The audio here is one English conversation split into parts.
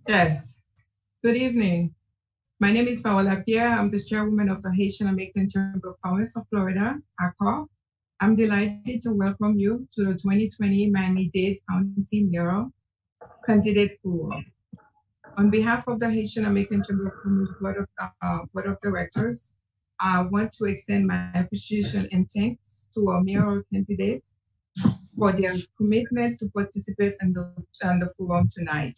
Yes. Good evening. My name is Paola Pierre. I'm the chairwoman of the Haitian American Chamber of Commerce of Florida, ACOF. I'm delighted to welcome you to the 2020 Miami-Dade County Mayoral Candidate Forum. On behalf of the Haitian American Chamber of Commerce Board of Directors, I want to extend my appreciation and thanks to our mayoral candidates for their commitment to participate in the forum tonight.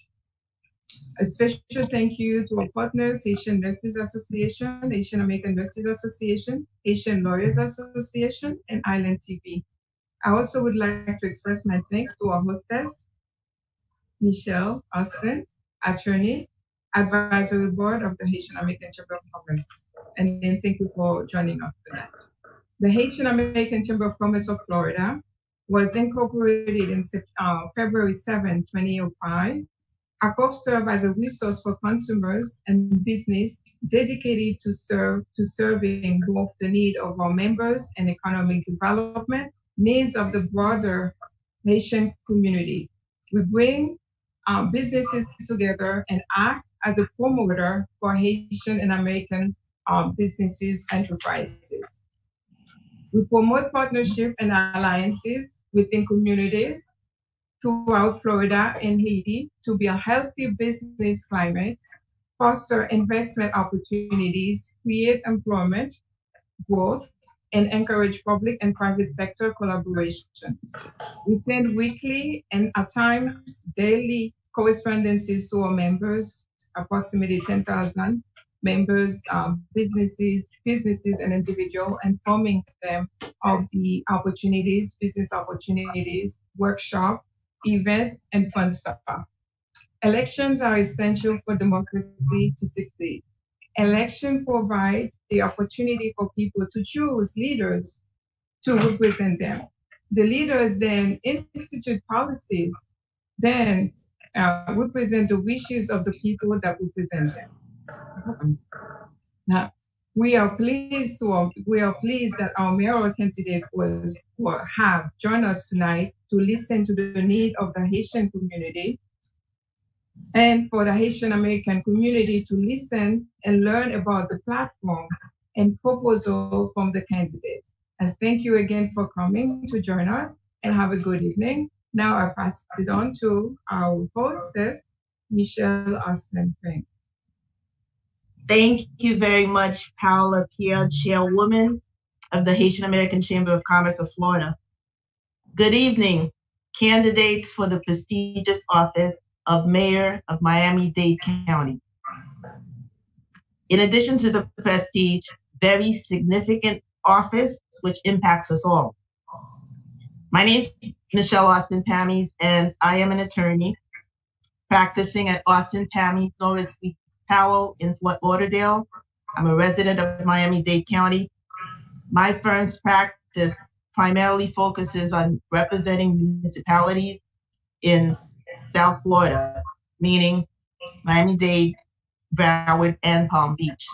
A special thank you to our partners, Haitian Nurses Association, Haitian American Nurses Association, Haitian Lawyers Association, and Island TV. I also would like to express my thanks to our hostess, Michelle Austin, attorney, advisory board of the Haitian American Chamber of Commerce. And then thank you for joining us tonight. The Haitian American Chamber of Commerce of Florida was incorporated in February 7, 2005. ACOF serves as a resource for consumers and business dedicated to serving both the need of our members and economic development needs of the broader Haitian community. We bring businesses together and act as a promoter for Haitian and American businesses enterprises. We promote partnership and alliances within communities throughout Florida and Haiti to build a healthy business climate, foster investment opportunities, create employment, growth, and encourage public and private sector collaboration. We send weekly and at times daily correspondences to our members, approximately 10,000 members, businesses and individuals, informing them of the opportunities, business opportunities, workshop, event, and fun stuff. Elections are essential for democracy to succeed. Election provide the opportunity for people to choose leaders to represent them. The leaders then institute policies, then represent the wishes of the people that represent them. Now, we are pleased that our mayoral candidate will have joined us tonight to listen to the need of the Haitian community and for the Haitian American community to listen and learn about the platform and proposal from the candidates. And thank you again for coming to join us and have a good evening. Now I pass it on to our hostess, Michelle Austin. Thank you very much, Paola Pierre, Chairwoman of the Haitian American Chamber of Commerce of Florida. Good evening, candidates for the prestigious office of Mayor of Miami-Dade County. In addition to the prestige, very significant office which impacts us all. My name is Michelle Austin Pamies, and I am an attorney practicing at Austin Pamies Norris Powell in Fort Lauderdale. I'm a resident of Miami-Dade County. My firm's practice primarily focuses on representing municipalities in South Florida, meaning Miami-Dade, Broward, and Palm Beach.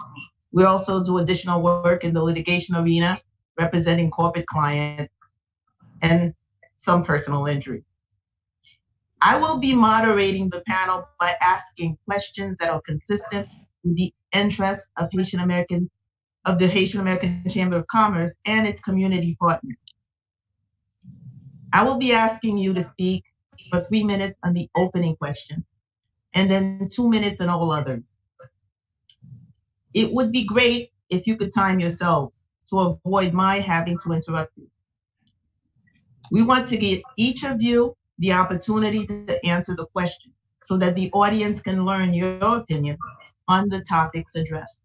We also do additional work in the litigation arena, representing corporate clients and some personal injury. I will be moderating the panel by asking questions that are consistent with the interests of the Haitian American Chamber of Commerce and its community partners. I will be asking you to speak for 3 minutes on the opening question, and then 2 minutes on all others. It would be great if you could time yourselves to avoid my having to interrupt you. We want to give each of you the opportunity to answer the question so that the audience can learn your opinion on the topics addressed.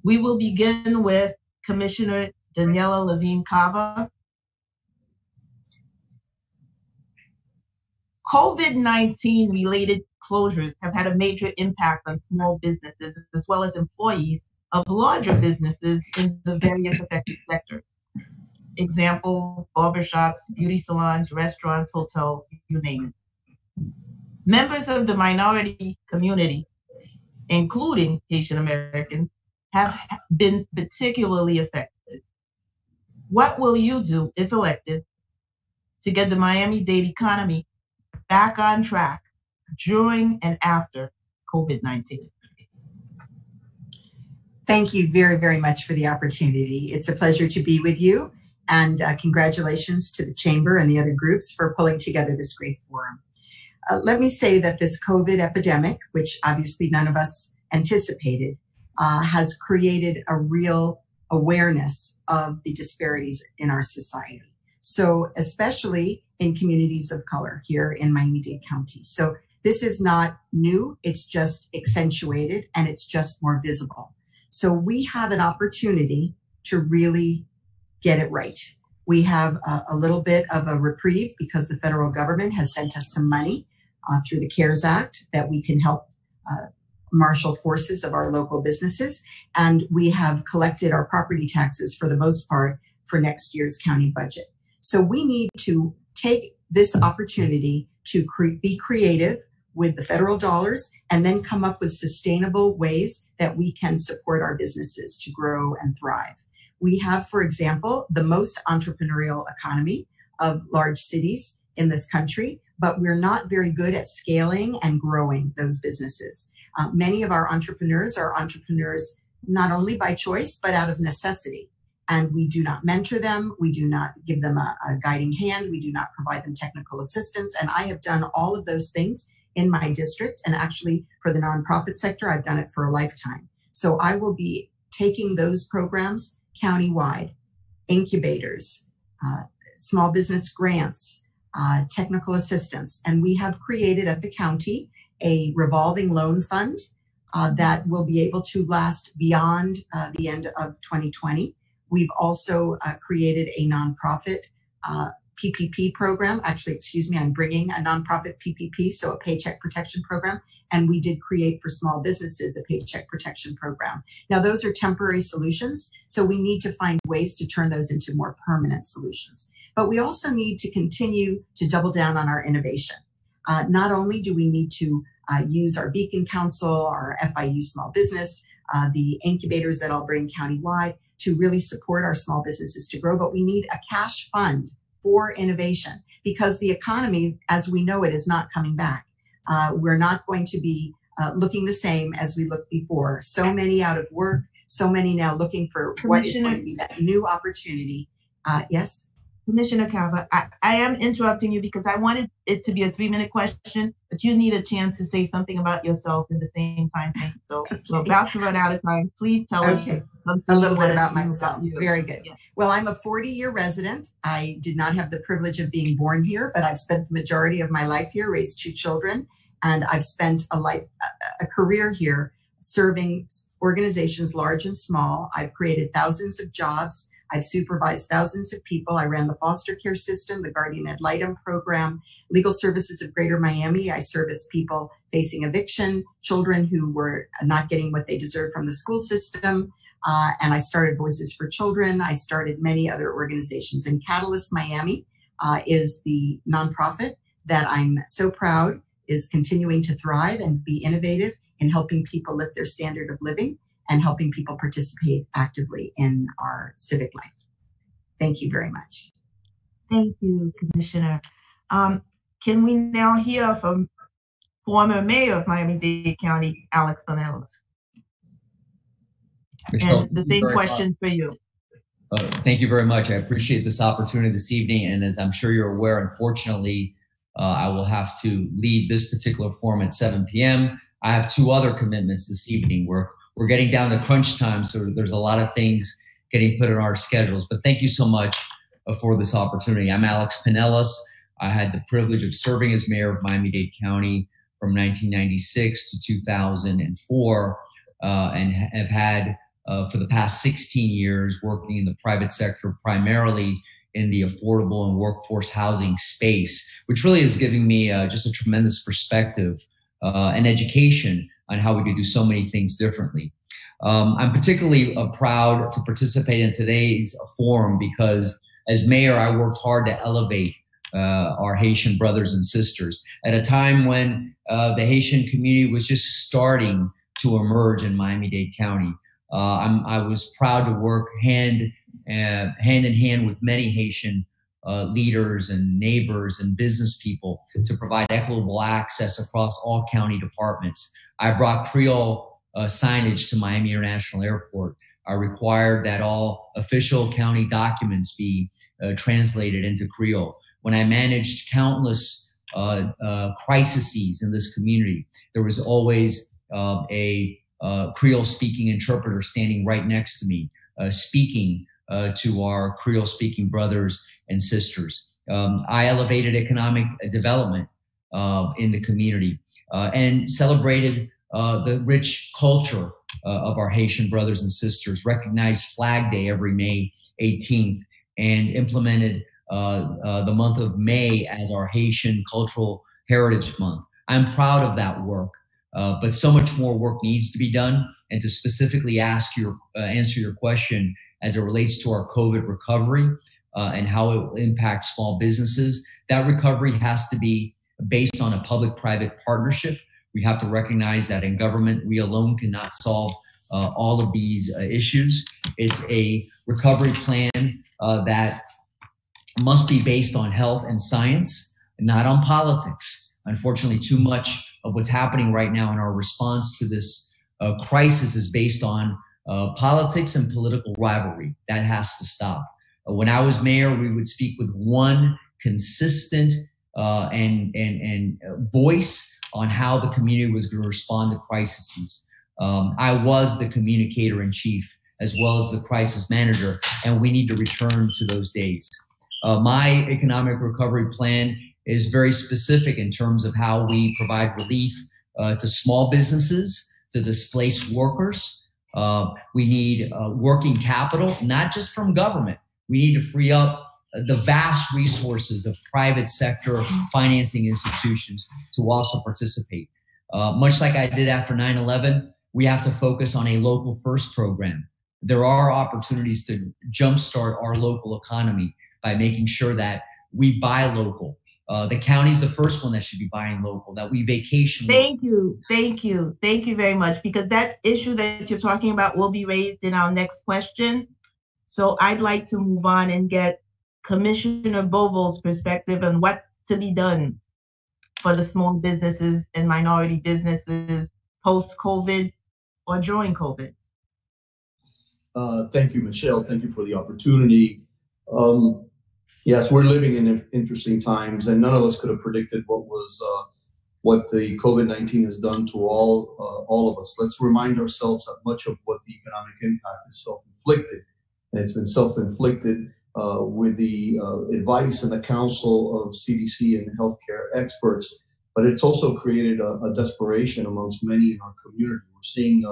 We will begin with Commissioner Daniela Levine Cava. COVID-19 related closures have had a major impact on small businesses as well as employees of larger businesses in the various affected sectors. Examples, barbershops, beauty salons, restaurants, hotels, you name it. Members of the minority community, including Haitian Americans, have been particularly affected. What will you do, if elected, to get the Miami-Dade economy back on track during and after COVID-19. Thank you very, very much for the opportunity. It's a pleasure to be with you, and congratulations to the Chamber and the other groups for pulling together this great forum. Let me say that this COVID epidemic, which obviously none of us anticipated, has created a real awareness of the disparities in our society. So especially in communities of color here in Miami-Dade County. So this is not new, it's just accentuated and it's just more visible. So we have an opportunity to really get it right. We have a little bit of a reprieve because the federal government has sent us some money through the CARES Act that we can help marshal forces of our local businesses. And we have collected our property taxes for the most part for next year's county budget. So we need to take this opportunity to be creative with the federal dollars and then come up with sustainable ways that we can support our businesses to grow and thrive. We have, for example, the most entrepreneurial economy of large cities in this country, but we're not very good at scaling and growing those businesses. Many of our entrepreneurs are entrepreneurs not only by choice, but out of necessity. And we do not mentor them. We do not give them a guiding hand. We do not provide them technical assistance. And I have done all of those things in my district. And actually for the nonprofit sector, I've done it for a lifetime. So I will be taking those programs countywide, incubators, small business grants, technical assistance. And we have created at the county a revolving loan fund that will be able to last beyond the end of 2020. We've also created a nonprofit PPP program. Actually, excuse me, I'm bringing a nonprofit PPP, so a paycheck protection program. And we did create for small businesses a paycheck protection program. Now, those are temporary solutions, so we need to find ways to turn those into more permanent solutions. But we also need to continue to double down on our innovation. Not only do we need to use our Beacon Council, our FIU small business, the incubators that I'll bring countywide to really support our small businesses to grow, but we need a cash fund for innovation because the economy, as we know it, is not coming back. We're not going to be looking the same as we looked before. So many out of work, so many now looking for what is going to be that new opportunity. Yes? Commissioner Cava, I am interrupting you because I wanted it to be a 3-minute question, but you need a chance to say something about yourself in the same time frame. So we're about to run out of time. Please tell us a little bit about myself. Very good. Yeah. Well, I'm a 40-year resident. I did not have the privilege of being born here, but I've spent the majority of my life here, raised 2 children, and I've spent a career here serving organizations large and small. I've created thousands of jobs. I've supervised thousands of people. I ran the foster care system, the guardian ad litem program, legal services of Greater Miami. I serviced people facing eviction, children who were not getting what they deserved from the school system. And I started Voices for Children. I started many other organizations. And Catalyst Miami is the nonprofit that I'm so proud is continuing to thrive and be innovative in helping people lift their standard of living and helping people participate actively in our civic life. Thank you very much. Thank you, Commissioner. Can we now hear from former Mayor of Miami-Dade County, Alex Pinellas? Michelle, and the same question for you. Thank you very much. I appreciate this opportunity this evening. And as I'm sure you're aware, unfortunately, I will have to leave this particular forum at 7 p.m. I have 2 other commitments this evening. We're getting down to crunch time, so there's a lot of things getting put in our schedules. But thank you so much for this opportunity. I'm Alex Pinellas. I had the privilege of serving as mayor of Miami-Dade County from 1996 to 2004, and have had for the past 16 years working in the private sector, primarily in the affordable and workforce housing space, which really is giving me just a tremendous perspective and education on how we could do so many things differently. I'm particularly proud to participate in today's forum because as mayor, I worked hard to elevate our Haitian brothers and sisters at a time when the Haitian community was just starting to emerge in Miami-Dade County. I was proud to work hand in hand with many Haitian leaders and neighbors and business people to provide equitable access across all county departments. I brought Creole signage to Miami International Airport. I required that all official county documents be translated into Creole. When I managed countless crises in this community, there was always a Creole-speaking interpreter standing right next to me, speaking to our Creole-speaking brothers and sisters. I elevated economic development in the community and celebrated the rich culture of our Haitian brothers and sisters, recognized Flag Day every May 18th, and implemented the month of May as our Haitian Cultural Heritage Month. I'm proud of that work, but so much more work needs to be done. And to specifically answer your question as it relates to our COVID recovery and how it will impact small businesses, that recovery has to be based on a public-private partnership. We have to recognize that in government, we alone cannot solve all of these issues. It's a recovery plan that must be based on health and science, not on politics. Unfortunately, too much of what's happening right now in our response to this crisis is based on politics and political rivalry. That has to stop. When I was mayor, we would speak with one consistent and voice on how the community was going to respond to crises. I was the communicator in chief as well as the crisis manager, and we need to return to those days. My economic recovery plan is very specific in terms of how we provide relief to small businesses, to displaced workers. We need working capital, not just from government. We need to free up the vast resources of private sector financing institutions to also participate. Much like I did after 9/11, we have to focus on a local first program. There are opportunities to jumpstart our local economy by making sure that we buy local. The county's the first one that should be buying local, that we vacation local. Thank you very much, because that issue that you're talking about will be raised in our next question. So I'd like to move on and get Commissioner Bovo's perspective on what's to be done for the small businesses and minority businesses post-COVID or during COVID. Thank you, Michelle. Thank you for the opportunity. Yes, we're living in interesting times, and none of us could have predicted what the COVID-19 has done to all of us. Let's remind ourselves that much of what the economic impact is self-inflicted, and it's been self-inflicted with the advice and the counsel of CDC and healthcare experts, but it's also created a desperation amongst many in our community. We're seeing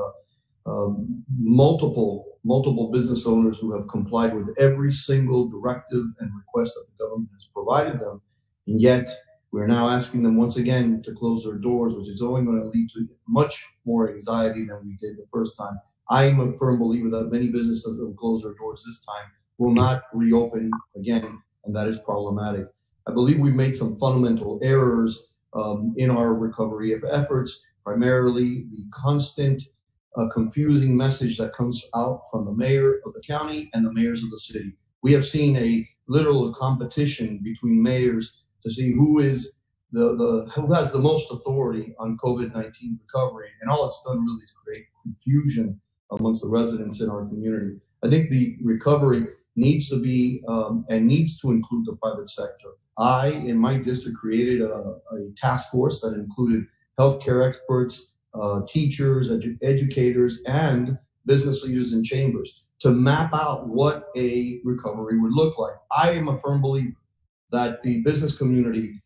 multiple business owners who have complied with every single directive and request that the government has provided them, and yet we're now asking them once again to close their doors, which is only going to lead to much more anxiety than we did the first time. I'm a firm believer that many businesses that will close their doors this time will not reopen again, and that is problematic. I believe we've made some fundamental errors in our recovery efforts, primarily the constant confusing message that comes out from the mayor of the county and the mayors of the city. We have seen a literal competition between mayors to see who is who has the most authority on COVID-19 recovery, and all it's done really is create confusion amongst the residents in our community. I think the recovery needs to be and needs to include the private sector. I, in my district, created a task force that included healthcare experts, teachers, educators, and business leaders and chambers to map out what a recovery would look like. I am a firm believer that the business community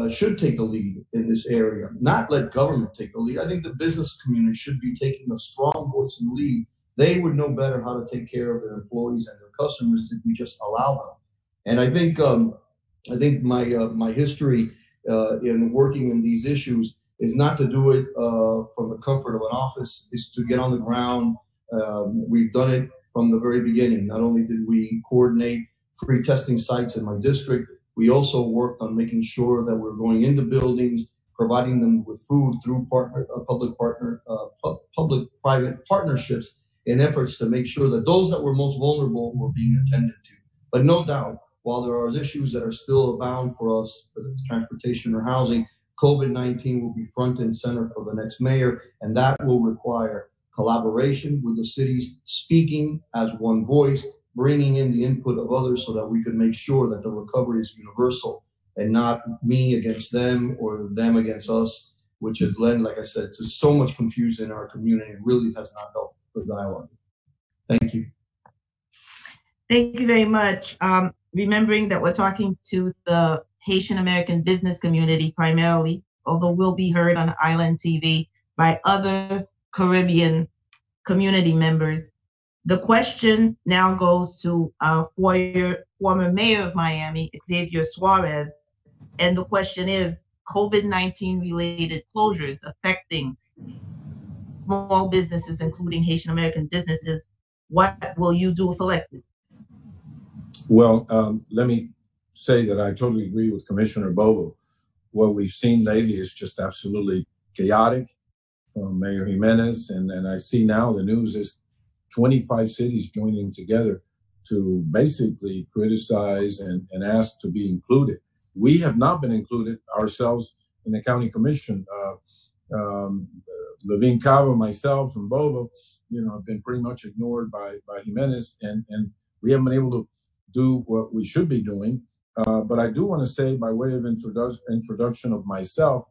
should take the lead in this area, not let government take the lead. I think the business community should be taking a strong voice and lead. They would know better how to take care of their employees and their customers if we just allow them. And I think my history in working in these issues is not to do it from the comfort of an office, is to get on the ground. We've done it from the very beginning. Not only did we coordinate free testing sites in my district, we also worked on making sure that we're going into buildings, providing them with food through public-private partnerships in efforts to make sure that those that were most vulnerable were being attended to. But no doubt, while there are issues that are still abound for us, whether it's transportation or housing, COVID-19 will be front and center for the next mayor, and that will require collaboration with the cities, speaking as one voice, bringing in the input of others so that we can make sure that the recovery is universal and not me against them or them against us, which has led, like I said, to so much confusion in our community. It really has not helped the dialogue. Thank you. Thank you very much. Remembering that we're talking to the Haitian American business community primarily, although we'll be heard on Island TV by other Caribbean community members. The question now goes to former mayor of Miami, Xavier Suarez. And the question is, COVID-19 related closures affecting small businesses, including Haitian American businesses. What will you do if elected? Well, let me say that I totally agree with Commissioner Bobo. What we've seen lately is just absolutely chaotic from Mayor Jimenez. And I see now the news is 25 cities joining together to basically criticize and ask to be included. We have not been included ourselves in the county commission. Levine Cabo, myself, and Bobo, have been pretty much ignored by Jimenez, and we haven't been able to do what we should be doing. But I do want to say, by way of introduction of myself,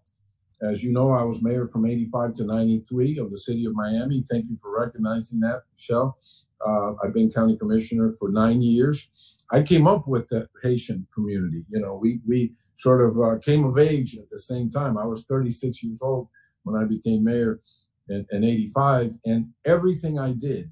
as you know, I was mayor from 85 to 93 of the city of Miami. Thank you for recognizing that, Michelle. I've been county commissioner for 9 years. I came up with the Haitian community. We sort of came of age at the same time. I was 36 years old when I became mayor in 85, and everything I did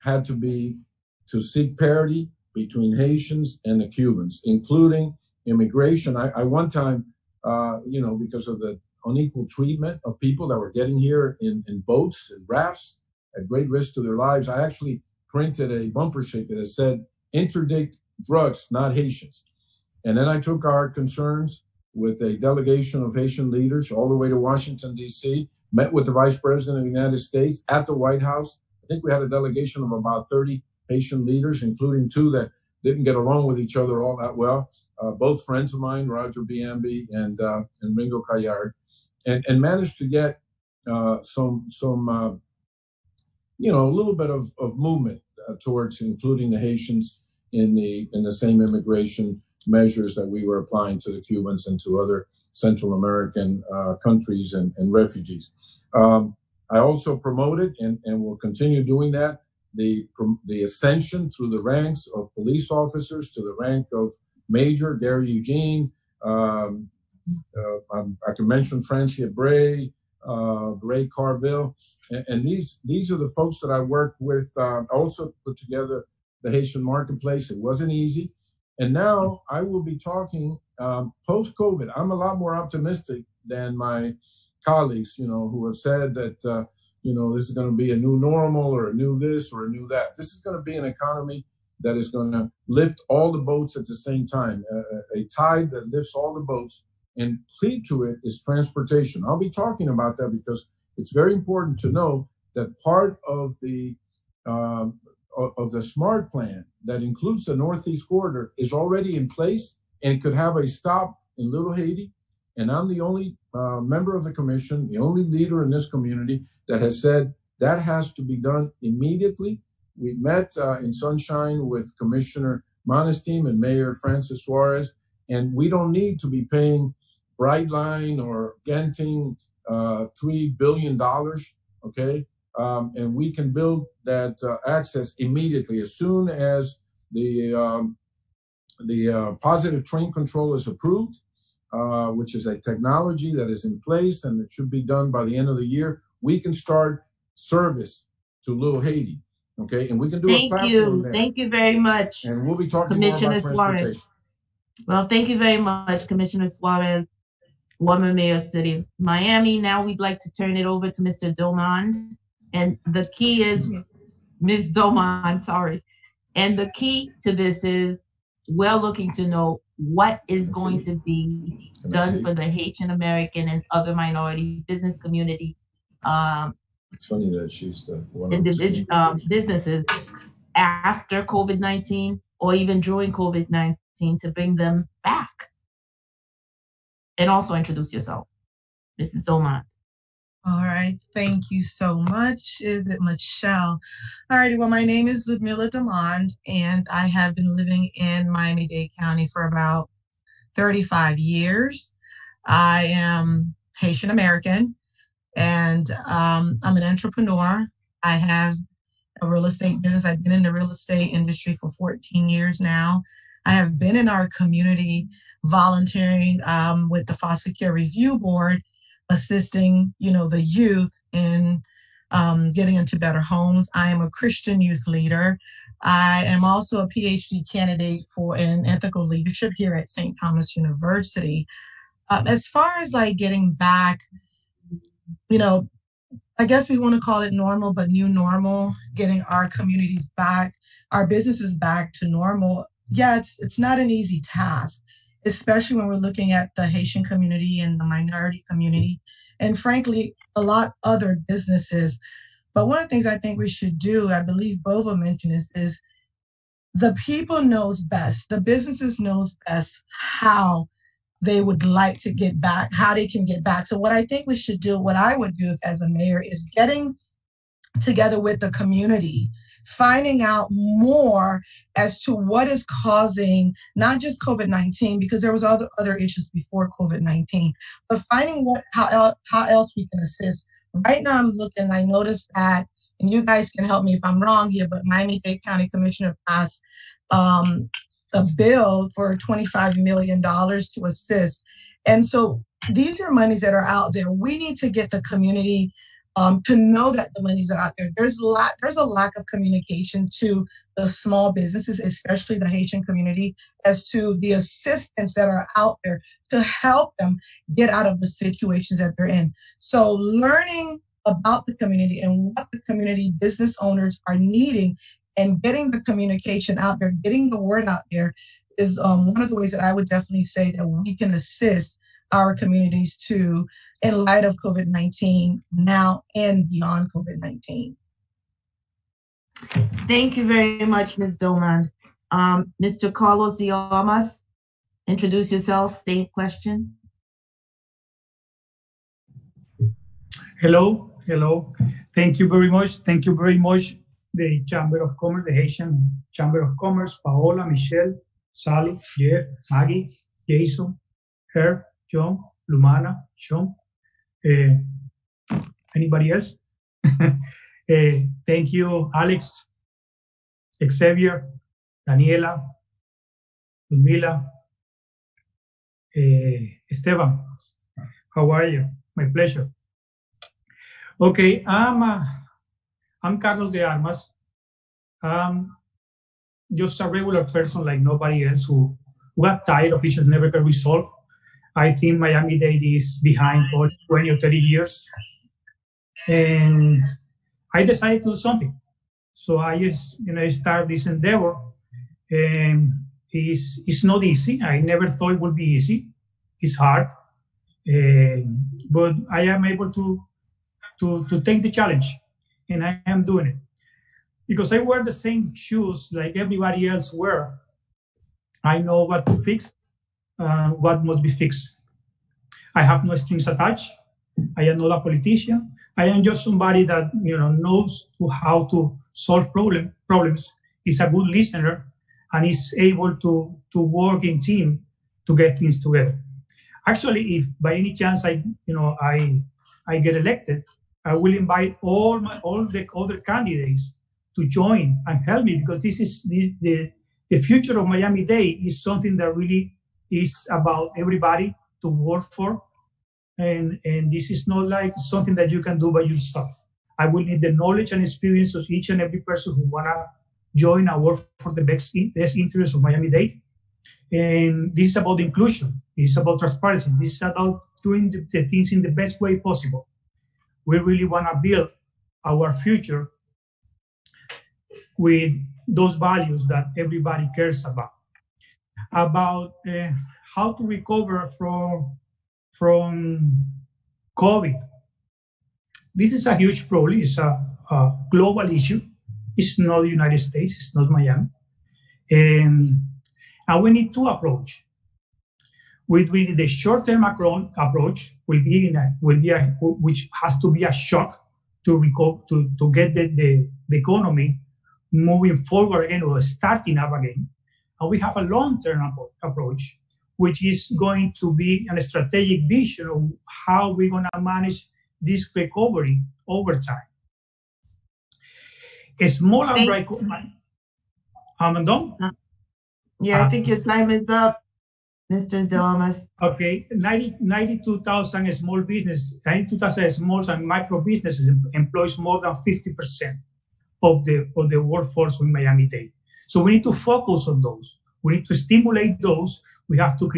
had to be to seek parity between Haitians and the Cubans, including immigration. I one time, because of the unequal treatment of people that were getting here in boats and rafts at great risk to their lives, I actually printed a bumper sticker that said, "Interdict drugs, not Haitians." And then I took our concerns with a delegation of Haitian leaders all the way to Washington, D.C., met with the Vice President of the United States at the White House. I think we had a delegation of about 30 Haitian leaders, including two that didn't get along with each other all that well, both friends of mine, Roger Biambi and Ringo Callard, and managed to get a little bit of movement towards including the Haitians in the same immigration measures that we were applying to the Cubans and to other Central American countries and refugees. I also promoted and will continue doing that, the ascension through the ranks of police officers to the rank of Major, Gary Eugene. I can mention Francia Bray, Ray Carville, and these are the folks that I worked with. I also put together the Haitian Marketplace. It wasn't easy. And now I will be talking post-COVID. I'm a lot more optimistic than my colleagues, who have said that, this is going to be a new normal or a new this or a new that. This is going to be an economy that is going to lift all the boats at the same time, a tide that lifts all the boats. And key to it is transportation. I'll be talking about that because it's very important to know that part of the SMART plan that includes the Northeast Corridor is already in place and could have a stop in Little Haiti. And I'm the only member of the commission, the only leader in this community that has said that has to be done immediately. We met in Sunshine with Commissioner Monestein and Mayor Francis Suarez, and we don't need to be paying Brightline or Genting $3 billion, okay? And we can build that access immediately as soon as the positive train control is approved, which is a technology that is in place and it should be done by the end of the year. We can start service to Little Haiti, okay? And we can do a platform there. Thank you very much. And we'll be talking more about transportation. Suarez. Well, thank you very much, Commissioner Suarez, former mayor of the city of Miami. Now we'd like to turn it over to Mr. Domond. And the key is, Ms. Domond, sorry. And the key to this is we're looking to know what is going to be done for the Haitian American and other minority business community. It's funny that she's the one businesses after COVID-19 or even during COVID-19 to bring them back? And also introduce yourself, Mrs. Domond. All right, thank you so much. Is it Michelle? All righty, well, my name is Ludmila Domond, and I have been living in Miami-Dade County for about 35 years. I am Haitian American, and I'm an entrepreneur. I have a real estate business. I've been in the real estate industry for 14 years now. I have been in our community volunteering with the Foster Care Review Board, assisting, the youth in getting into better homes. I am a Christian youth leader. I am also a PhD candidate in ethical leadership here at St. Thomas University. As far as like getting back, I guess we want to call it normal, but new normal, getting our communities back, our businesses back to normal. Yeah, it's not an easy task, especially when we're looking at the Haitian community and the minority community, and frankly, a lot other businesses. But one of the things I think we should do, I believe Bova mentioned, is the people knows best, the businesses knows best how they would like to get back, how they can get back. So what I think we should do, what I would do as a mayor, is getting together with the community, finding out more as to what is causing not just COVID-19, because there was other issues before COVID-19, but finding how else we can assist. Right now I'm looking, I noticed that, and you guys can help me if I'm wrong here, but Miami-Dade County Commissioner passed a bill for $25 million to assist. And so these are monies that are out there. We need to get the community to know that the monies are out there. There's a lack of communication to the small businesses, especially the Haitian community, as to the assistance that are out there to help them get out of the situations that they're in. So learning about the community and what the community business owners are needing and getting the communication out there, getting the word out there is one of the ways that I would definitely say that we can assist our communities too, in light of COVID-19 now and beyond COVID-19. Thank you very much, Ms. Domond. Mr. Carlos de Armas, introduce yourself, state question. Hello. Thank you very much. The Chamber of Commerce, the Haitian Chamber of Commerce, Paola, Michelle, Sally, Jeff, Maggie, Jason, Herb, John, Lumana, Sean, anybody else? Thank you, Alex, Xavier, Daniela, Ludmila, Esteban. How are you? My pleasure. Okay, I'm Carlos de Armas. Just a regular person like nobody else who got tired of issues never get resolved. I think Miami-Dade is behind for 20 or 30 years. And I decided to do something. So I just, start this endeavor. And it's not easy. I never thought it would be easy. It's hard. But I am able to take the challenge. And I am doing it. Because I wear the same shoes like everybody else wear. I know what to fix, what must be fixed. I have no strings attached. I am not a politician. I am just somebody that knows how to solve problems. Is a good listener and is able to work in team to get things together. Actually, if by any chance I get elected, I will invite all the other candidates to join and help me, because this is the future of Miami-Dade is something that really is about everybody to work for. And this is not like something that you can do by yourself. I will need the knowledge and experience of each and every person who wanna join and work for the best interest of Miami-Dade. And this is about inclusion. This is about transparency. This is about doing the things in the best way possible. We really wanna build our future with those values that everybody cares about. About how to recover from COVID. This is a huge problem. It's a global issue. It's not the United States. It's not Miami. And And we need two approaches. The short-term approach which has to be a shock to get the economy moving forward again or starting up again. And we have a long-term approach, which is going to be a strategic vision of how we're going to manage this recovery over time. A small and bright. I'm done? Yeah, I think your time is up, Mr. Delmas. Okay, 92,000 small business, 92,000 small and micro businesses employs more than 50% of the workforce in Miami-Dade. So we need to focus on those. We need to stimulate those. We have to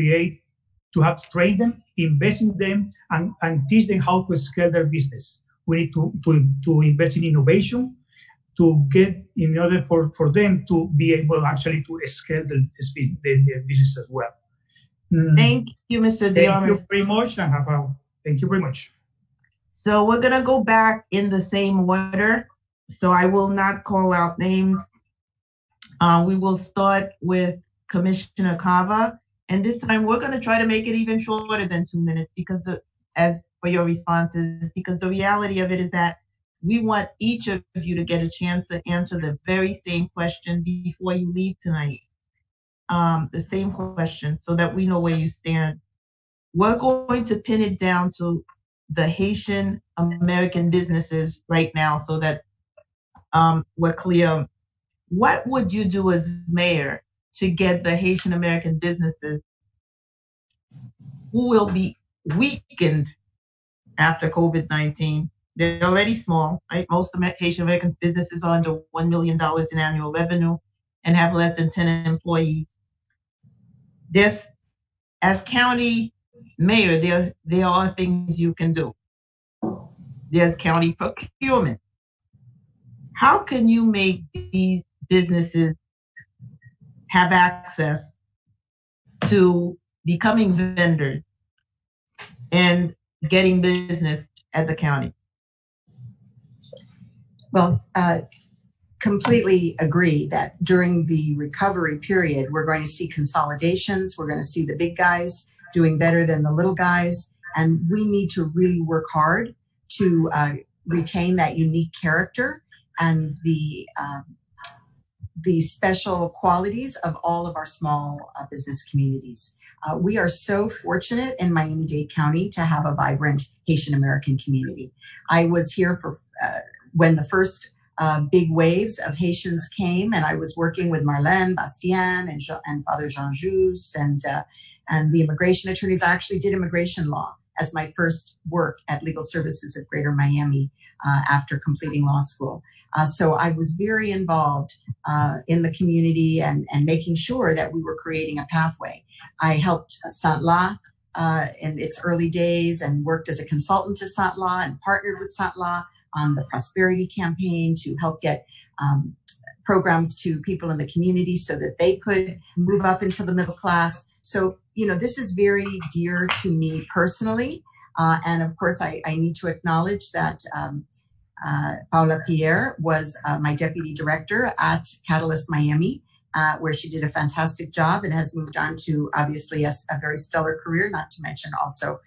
have to train them, invest in them, and teach them how to scale their business. We need to invest in innovation in order for them to be able actually to scale the business as well. Thank you, Mr. Delmas. Thank you very much, thank you very much. So we're gonna go back in the same order. So I will not call out names. We will start with Commissioner Cava, and this time we're gonna try to make it even shorter than 2 minutes as for your responses, because the reality of it is that we want each of you to get a chance to answer the very same question before you leave tonight. The same question, so that we know where you stand. We're going to pin it down to the Haitian American businesses right now, so that we're clear. What would you do as mayor to get the Haitian American businesses who will be weakened after COVID-19? They're already small, right? Most Haitian American businesses are under $1 million in annual revenue and have less than 10 employees. As county mayor, there are things you can do. There's county procurement. How can you make these businesses have access to becoming vendors and getting business at the county? Well, completely agree that during the recovery period, we're going to see consolidations. We're going to see the big guys doing better than the little guys. And we need to really work hard to retain that unique character and the special qualities of all of our small business communities. We are so fortunate in Miami-Dade County to have a vibrant Haitian American community. I was here for when the first big waves of Haitians came, and I was working with Marlene Bastien and Father Jean Just and the immigration attorneys. I actually did immigration law as my first work at Legal Services of Greater Miami after completing law school. So I was very involved in the community and making sure that we were creating a pathway. I helped Saint-La in its early days and worked as a consultant to Saint-La and partnered with Saint-La on the prosperity campaign to help get programs to people in the community so that they could move up into the middle class. So, this is very dear to me personally. And of course, I need to acknowledge that Paola Pierre was my deputy director at Catalyst Miami, where she did a fantastic job and has moved on to obviously a very stellar career, not to mention also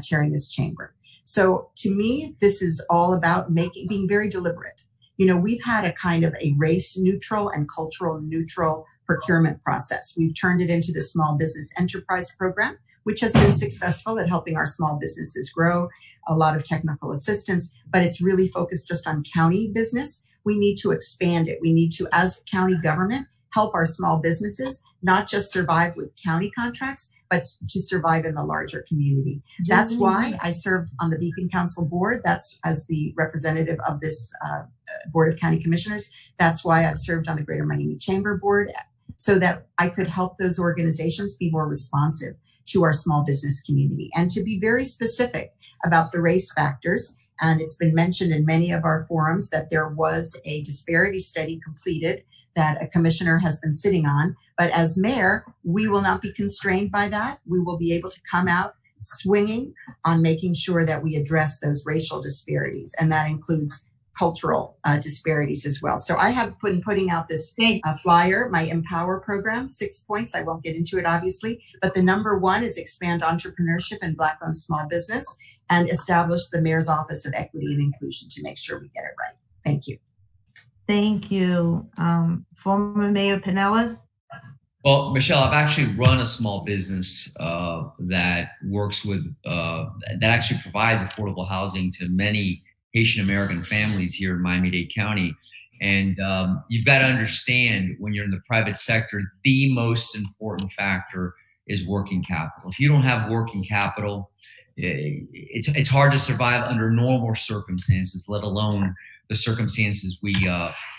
chairing this chamber. So to me, this is all about being very deliberate. We've had a kind of a race neutral and cultural neutral procurement process. We've turned it into the Small Business Enterprise Program, which has been successful at helping our small businesses grow, a lot of technical assistance, but it's really focused just on county business. We need to expand it. We need to, as county government, help our small businesses not just survive with county contracts, but to survive in the larger community. That's why I served on the Beacon Council board. That's as the representative of this Board of County Commissioners. That's why I've served on the Greater Miami Chamber Board, so that I could help those organizations be more responsive to our small business community and to be very specific about the race factors. And it's been mentioned in many of our forums that there was a disparity study completed that a commissioner has been sitting on. But as mayor, we will not be constrained by that. We will be able to come out swinging on making sure that we address those racial disparities. And that includes cultural disparities as well. So I have been putting out this flyer, my Empower program, 6 points. I won't get into it, obviously, but the number one is expand entrepreneurship and Black-owned small business and establish the Mayor's Office of Equity and Inclusion to make sure we get it right. Thank you. Thank you. Former Mayor Pinellas? Well, Michelle, I've actually run a small business that works with, that actually provides affordable housing to many Haitian American families here in Miami-Dade County. And you've got to understand, when you're in the private sector, the most important factor is working capital. If you don't have working capital, it's hard to survive under normal circumstances, let alone the circumstances we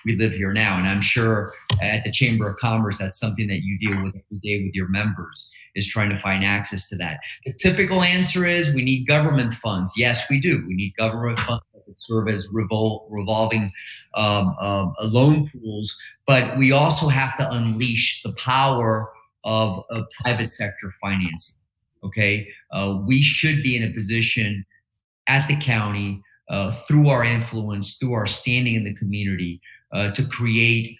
live here now. And I'm sure at the Chamber of Commerce, that's something that you deal with every day with your members, is trying to find access to that. The typical answer is we need government funds. Yes, we do. We need government funds that could serve as revolving loan pools, but we also have to unleash the power of private sector financing. Okay, we should be in a position at the county, through our influence, through our standing in the community, to create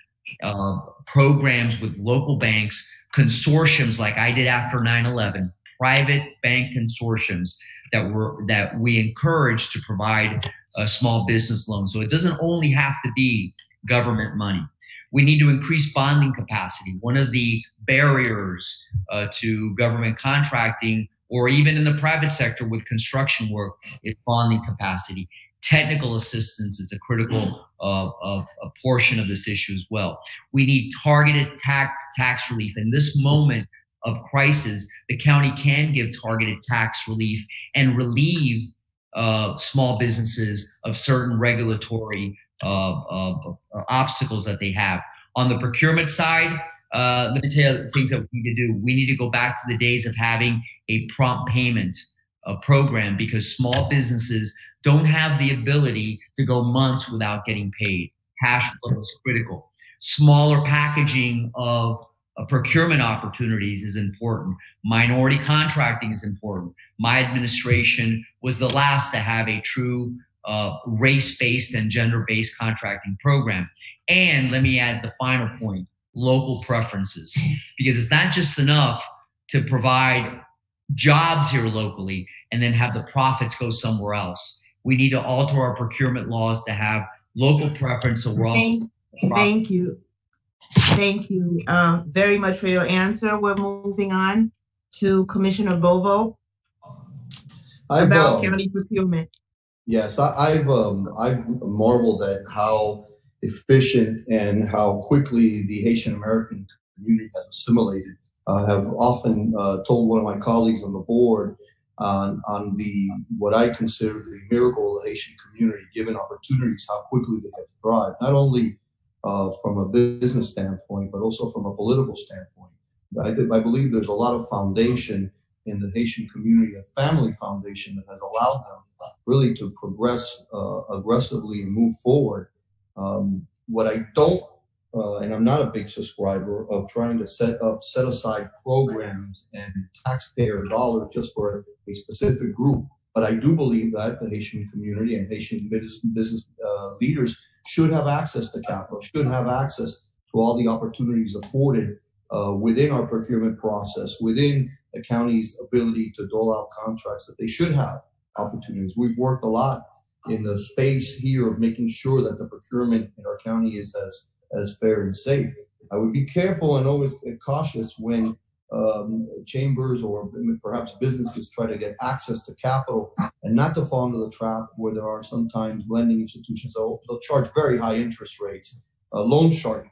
programs with local banks, consortiums like I did after 9/11, private bank consortiums that we encourage to provide small business loans. So it doesn't only have to be government money. We need to increase bonding capacity. One of the barriers to government contracting, or even in the private sector with construction work, is bonding capacity. Technical assistance is a critical a portion of this issue as well. We need targeted tax relief. In this moment of crisis, the county can give targeted tax relief and relieve small businesses of certain regulatory obstacles that they have. On the procurement side, let me tell you the things that we need to do. We need to go back to the days of having a prompt payment program, because small businesses don't have the ability to go months without getting paid. Cash flow is critical. Smaller packaging of procurement opportunities is important. Minority contracting is important. My administration was the last to have a true race-based and gender-based contracting program. And let me add the final point, local preferences, because it's not just enough to provide jobs here locally and then have the profits go somewhere else. We need to alter our procurement laws to have local preference. So we're also Thank you. Thank you very much for your answer. We're moving on to Commissioner Bovo about county procurement. Yes, I've marveled at how efficient and how quickly the Haitian American community has assimilated. I have often told one of my colleagues on the board on the what I consider the miracle of the Haitian community, given opportunities, how quickly they have thrived, not only from a business standpoint, but also from a political standpoint. I believe there's a lot of foundation in the Haitian community, a family foundation that has allowed them really to progress aggressively and move forward. What I don't, and I'm not a big subscriber of trying to set aside programs and taxpayer dollars just for a specific group, but I do believe that the Haitian community and Haitian business leaders should have access to capital, should have access to all the opportunities afforded within our procurement process, within the county's ability to dole out contracts, that they should have opportunities. We've worked a lot in the space here of making sure that the procurement in our county is as fair and safe. I would be careful and always cautious when chambers or perhaps businesses try to get access to capital, and not to fall into the trap where there are sometimes lending institutions they'll charge very high interest rates, loan shark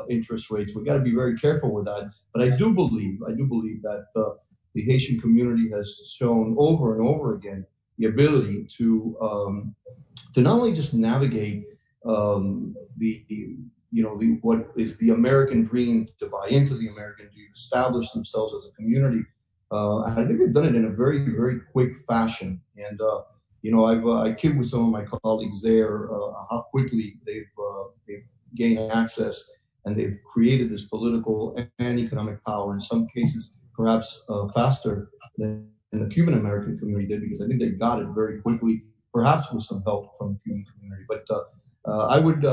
interest rates. We've got to be very careful with that. But I do believe that the Haitian community has shown over and over again the ability to not only just navigate what is the American dream, to buy into the American dream, establish themselves as a community. I think they've done it in a very, very quick fashion. And I kid with some of my colleagues there how quickly they've gained access, and they've created this political and economic power, in some cases perhaps faster than the Cuban American community did, because I think they got it very quickly, perhaps with some help from the Cuban community. But I would,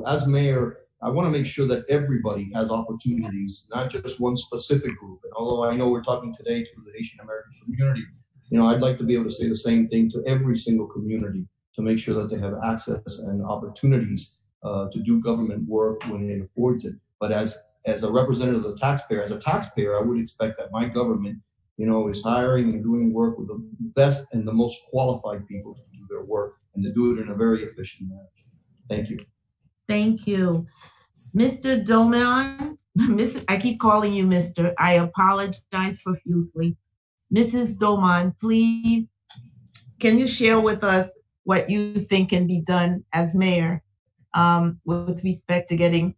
as mayor, I want to make sure that everybody has opportunities, not just one specific group. And although I know we're talking today to the Haitian American community, I'd like to be able to say the same thing to every single community to make sure that they have access and opportunities to do government work when it affords it. But as a representative of the taxpayer, as a taxpayer, I would expect that my government, is hiring and doing work with the best and the most qualified people to do their work and to do it in a very efficient manner. Thank you. Thank you. Mr. Doman, I keep calling you Mr. I apologize profusely. Mrs. Doman, please, can you share with us what you think can be done as mayor with respect to getting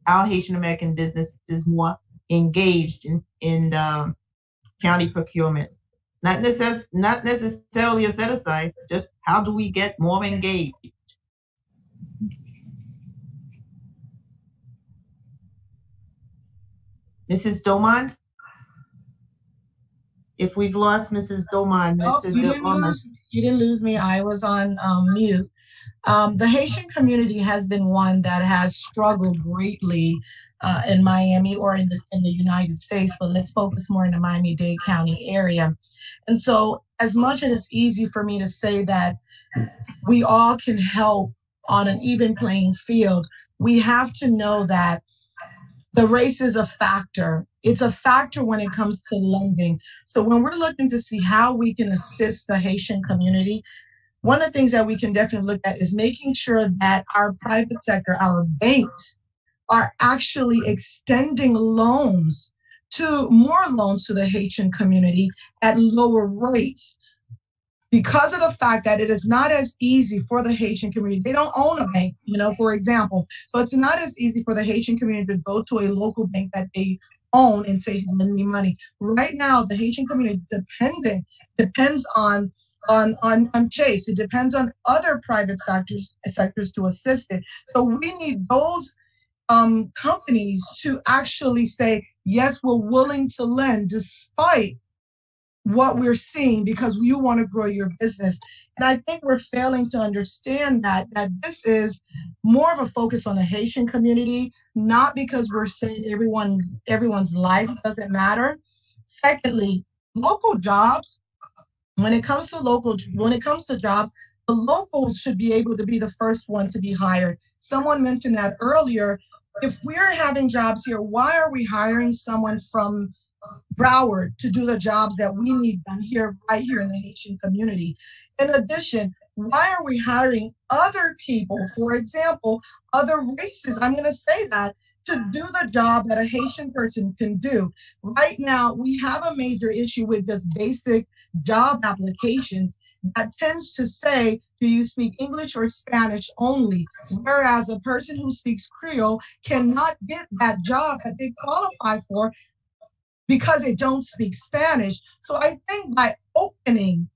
our Haitian American businesses more engaged in county procurement? Not necessarily a set aside, just how do we get more engaged? Mrs. Domond? If we've lost Mrs. Domond, Mr. You didn't lose me. I was on mute. The Haitian community has been one that has struggled greatly in Miami or in the United States, but let's focus more in the Miami-Dade County area. And so as much as it's easy for me to say that we all can help on an even playing field, we have to know that the race is a factor. It's a factor when it comes to lending. So when we're looking to see how we can assist the Haitian community, one of the things that we can definitely look at is making sure that our private sector, our banks, are actually extending more loans to the Haitian community at lower rates. Because of the fact that it is not as easy for the Haitian community. They don't own a bank, for example. So it's not as easy for the Haitian community to go to a local bank that they own and say, lend me money. Right now, the Haitian community depends on Chase. It depends on other private sectors to assist it. So we need those companies to actually say, yes, we're willing to lend despite what we're seeing, because you want to grow your business. And I think we're failing to understand that this is more of a focus on the Haitian community, not because we're saying everyone's life doesn't matter. Secondly, local jobs, when it comes to jobs, the locals should be able to be the first one to be hired. Someone mentioned that earlier. If we're having jobs here, why are we hiring someone from Broward to do the jobs that we need done right here in the Haitian community? In addition, why are we hiring other people, for example, other races, I'm going to say that, to do the job that a Haitian person can do? Right now, we have a major issue with just basic job applications that tends to say, do you speak English or Spanish only? Whereas a person who speaks Creole cannot get that job that they qualify for because they don't speak Spanish. So I think by opening,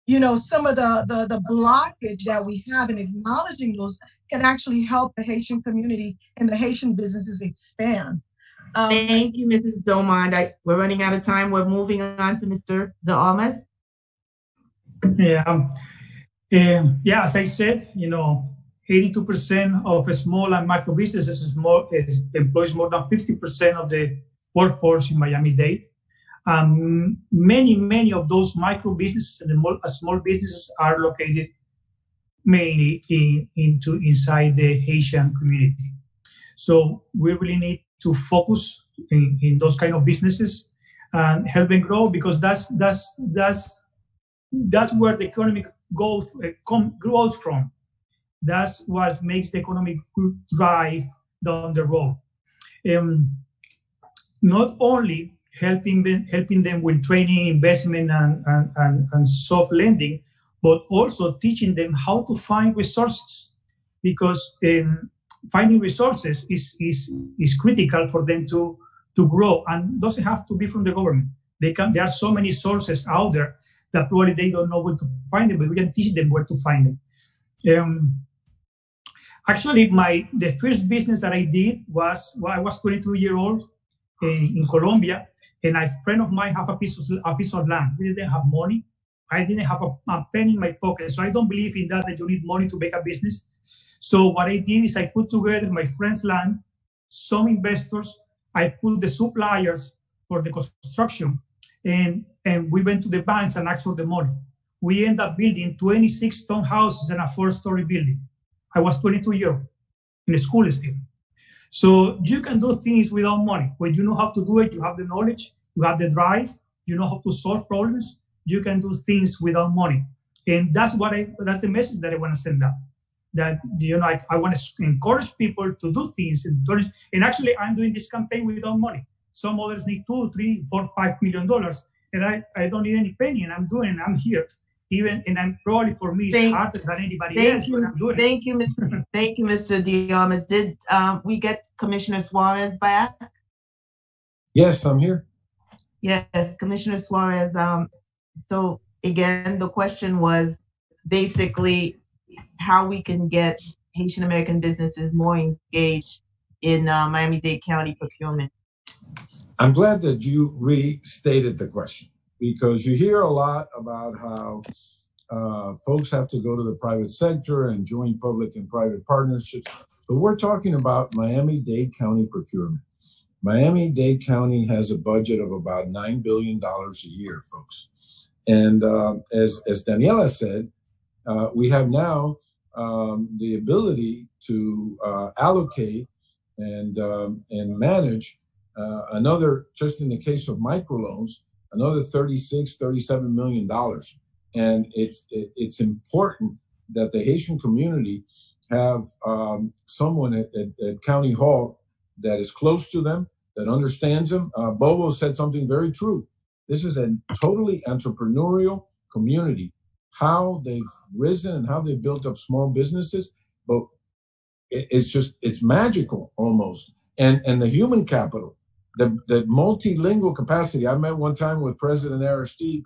some of the blockage that we have and acknowledging those can actually help the Haitian community and the Haitian businesses expand. Thank you, Mrs. Domond. We're running out of time. We're moving on to Mr. Almas. Yeah, as I said, 82% of small and micro businesses employs more than 50% of the workforce in Miami-Dade. Many of those micro businesses and small businesses are located mainly inside the Haitian community. So we really need to focus in those kind of businesses and help them grow, because that's where the economy grows from. That's what makes the economic drive down the road. Not only helping them with training, investment, and soft lending, but also teaching them how to find resources, because finding resources is critical for them to grow, and doesn't have to be from the government. There are so many sources out there that probably they don't know where to find them, but we can teach them where to find them. Actually, the first business that I did was, I was 22-year-old in Colombia, and a friend of mine had a piece of land. We didn't have money. I didn't have a penny in my pocket, so I don't believe in that you need money to make a business. So what I did is I put together my friend's land, some investors, I put the suppliers for the construction, and we went to the banks and asked for the money. We ended up building 26 townhouses and a 4-story building. I was 22 years old, in school still. So you can do things without money. When you know how to do it, you have the knowledge, you have the drive, you know how to solve problems, you can do things without money. And that's that's the message that I want to send out. That, I want to encourage people to do things. And actually, I'm doing this campaign without money. Some others need $2, $3, $4, $5 million. And I don't need any penny, and I'm here. And I'm probably, for me, it's harder than anybody else, but I'm doing it. Thank you, Mr. Diarmas. Did we get Commissioner Suarez back? Yes, I'm here. Yes, Commissioner Suarez. So again, the question was basically how we can get Haitian American businesses more engaged in Miami-Dade County procurement. I'm glad that you restated the question, because you hear a lot about how folks have to go to the private sector and join public and private partnerships. But we're talking about Miami-Dade County procurement. Miami-Dade County has a budget of about $9 billion a year, folks. And as Daniela said, we have now the ability to allocate and manage another, just in the case of microloans, another $37 million. And it's important that the Haitian community have someone at County Hall that is close to them, that understands them. Bobo said something very true. This is a totally entrepreneurial community. How they've risen and how they've built up small businesses, but it's magical almost. And the human capital, the multilingual capacity. I met one time with President Aristide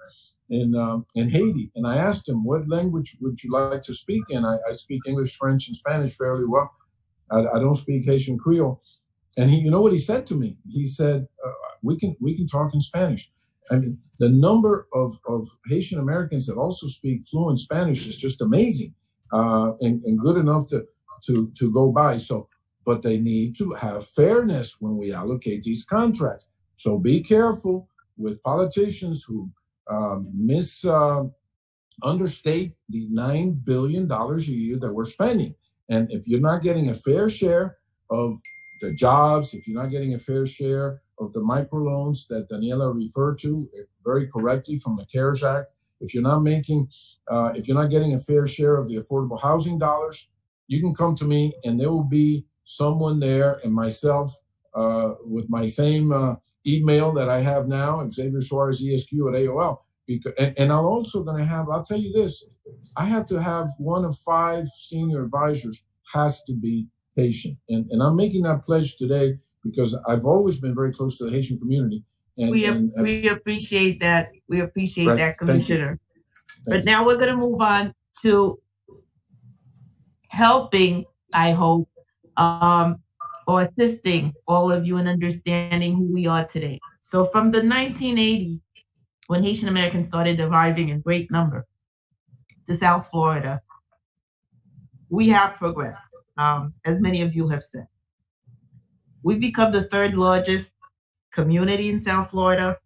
in Haiti, and I asked him, what language would you like to speak in? I speak English, French, and Spanish fairly well. I don't speak Haitian Creole. And you know what he said to me? He said, we can talk in Spanish. I mean, the number of Haitian Americans that also speak fluent Spanish is just amazing, and good enough to go by. So, but they need to have fairness when we allocate these contracts. So be careful with politicians who understate the $9 billion a year that we're spending. And if you're not getting a fair share of the jobs, if you're not getting a fair share of the microloans that Daniela referred to very correctly from the CARES Act, if you're not getting a fair share of the affordable housing dollars, you can come to me and there will be someone there, and myself with my same email that I have now, Xavier Suarez ESQ at AOL. And I'm also going to I'll tell you this, I have to have one of 5 senior advisors has to be Haitian. And I'm making that pledge today because I've always been very close to the Haitian community. And we appreciate that. We appreciate right. that, Commissioner. But you. now we're going to move on to helping, I hope, or assisting all of you in understanding who we are today. So from the 1980s, when Haitian Americans started arriving in great number to South Florida, we have progressed, as many of you have said. We've become the 3rd largest community in South Florida.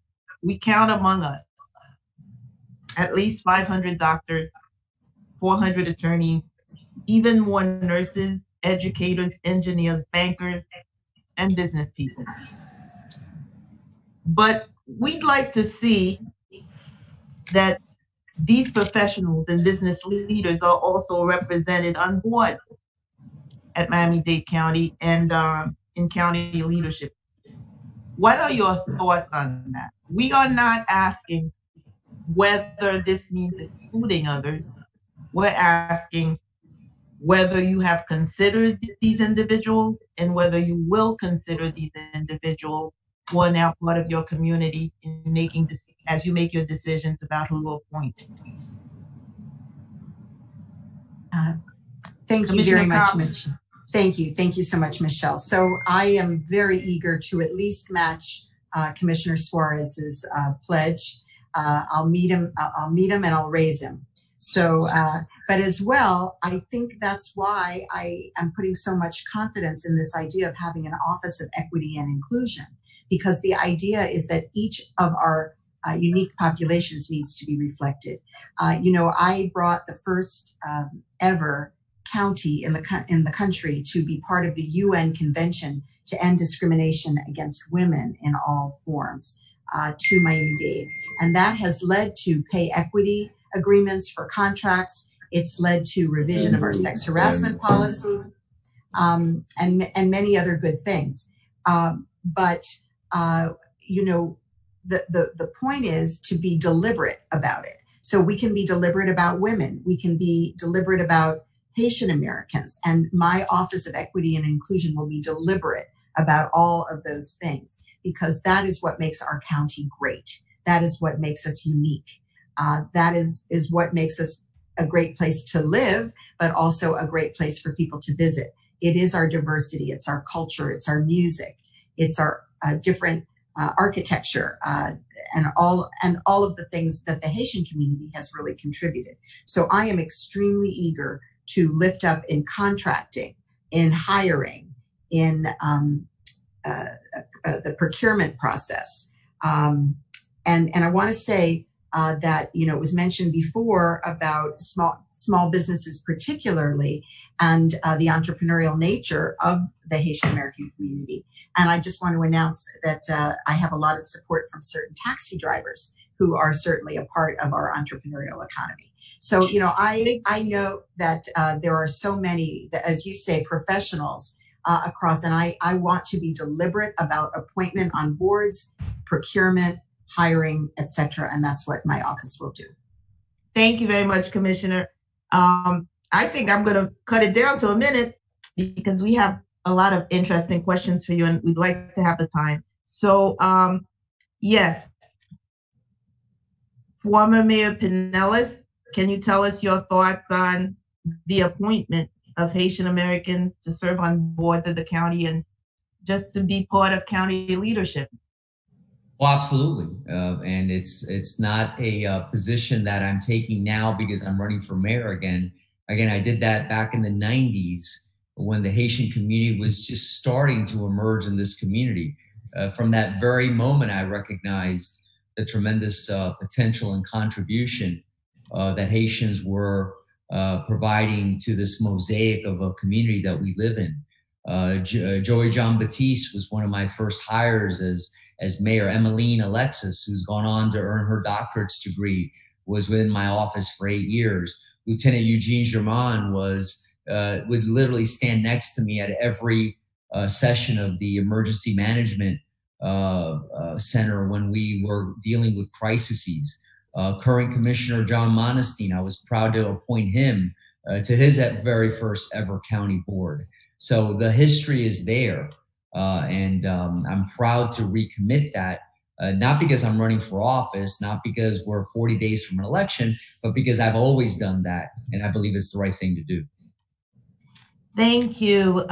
We count among us at least 500 doctors, 400 attorneys, even more nurses, educators, engineers, bankers, and business people. But we'd like to see that these professionals and business leaders are also represented on board at Miami-Dade County and in county leadership. What are your thoughts on that? We are not asking whether this means excluding others. We're asking whether you have considered these individuals and whether you will consider these individuals who are now part of your community in making this, as you make your decisions about who to appoint. Thank you very much, Ms. Thank you so much, Michelle. So I am very eager to at least match Commissioner Suarez's pledge. I'll meet him and I'll raise him. So But as well, I think that's why I am putting so much confidence in this idea of having an Office of Equity and Inclusion, because the idea is that each of our unique populations needs to be reflected. I brought the first ever county in the country to be part of the UN Convention to End Discrimination Against Women in All Forms to Miami-Dade. And that has led to pay equity agreements for contracts. It's led to revision of our sex harassment policy, and many other good things. But the point is to be deliberate about it. So we can be deliberate about women. We can be deliberate about Haitian Americans. And my Office of Equity and Inclusion will be deliberate about all of those things, because that is what makes our county great. That is what makes us unique. That is what makes us a great place to live, but also a great place for people to visit. It is our diversity. It's our culture. It's our music. It's our different architecture, and all of the things that the Haitian community has really contributed. So I am extremely eager to lift up in contracting, in hiring, in the procurement process. And I want to say that, it was mentioned before about small businesses particularly, and the entrepreneurial nature of the Haitian American community. And I just want to announce that I have a lot of support from certain taxi drivers who are certainly a part of our entrepreneurial economy. So, I know that there are so many, as you say, professionals across, and I want to be deliberate about appointment on boards, procurement, hiring, etc. And that's what my office will do. Thank you very much, Commissioner. I think I'm going to cut it down to a minute because we have a lot of interesting questions for you and we'd like to have the time. So, yes. Former Mayor Pinellas, can you tell us your thoughts on the appointment of Haitian Americans to serve on boards of the county and just to be part of county leadership? Well, absolutely. And it's not a position that I'm taking now because I'm running for mayor again. Again, I did that back in the 90s when the Haitian community was just starting to emerge in this community. From that very moment, I recognized the tremendous potential and contribution that Haitians were providing to this mosaic of a community that we live in. Joey John Batiste was one of my first hires as mayor. Emmeline Alexis, who's gone on to earn her doctorate's degree, was within my office for 8 years. Lieutenant Eugene Germain would literally stand next to me at every session of the emergency management center when we were dealing with crises. Current Commissioner John Monestein, I was proud to appoint him to his very first ever county board. So the history is there. And I'm proud to recommit that, not because I'm running for office, not because we're 40 days from an election, but because I've always done that, and I believe it's the right thing to do. Thank you.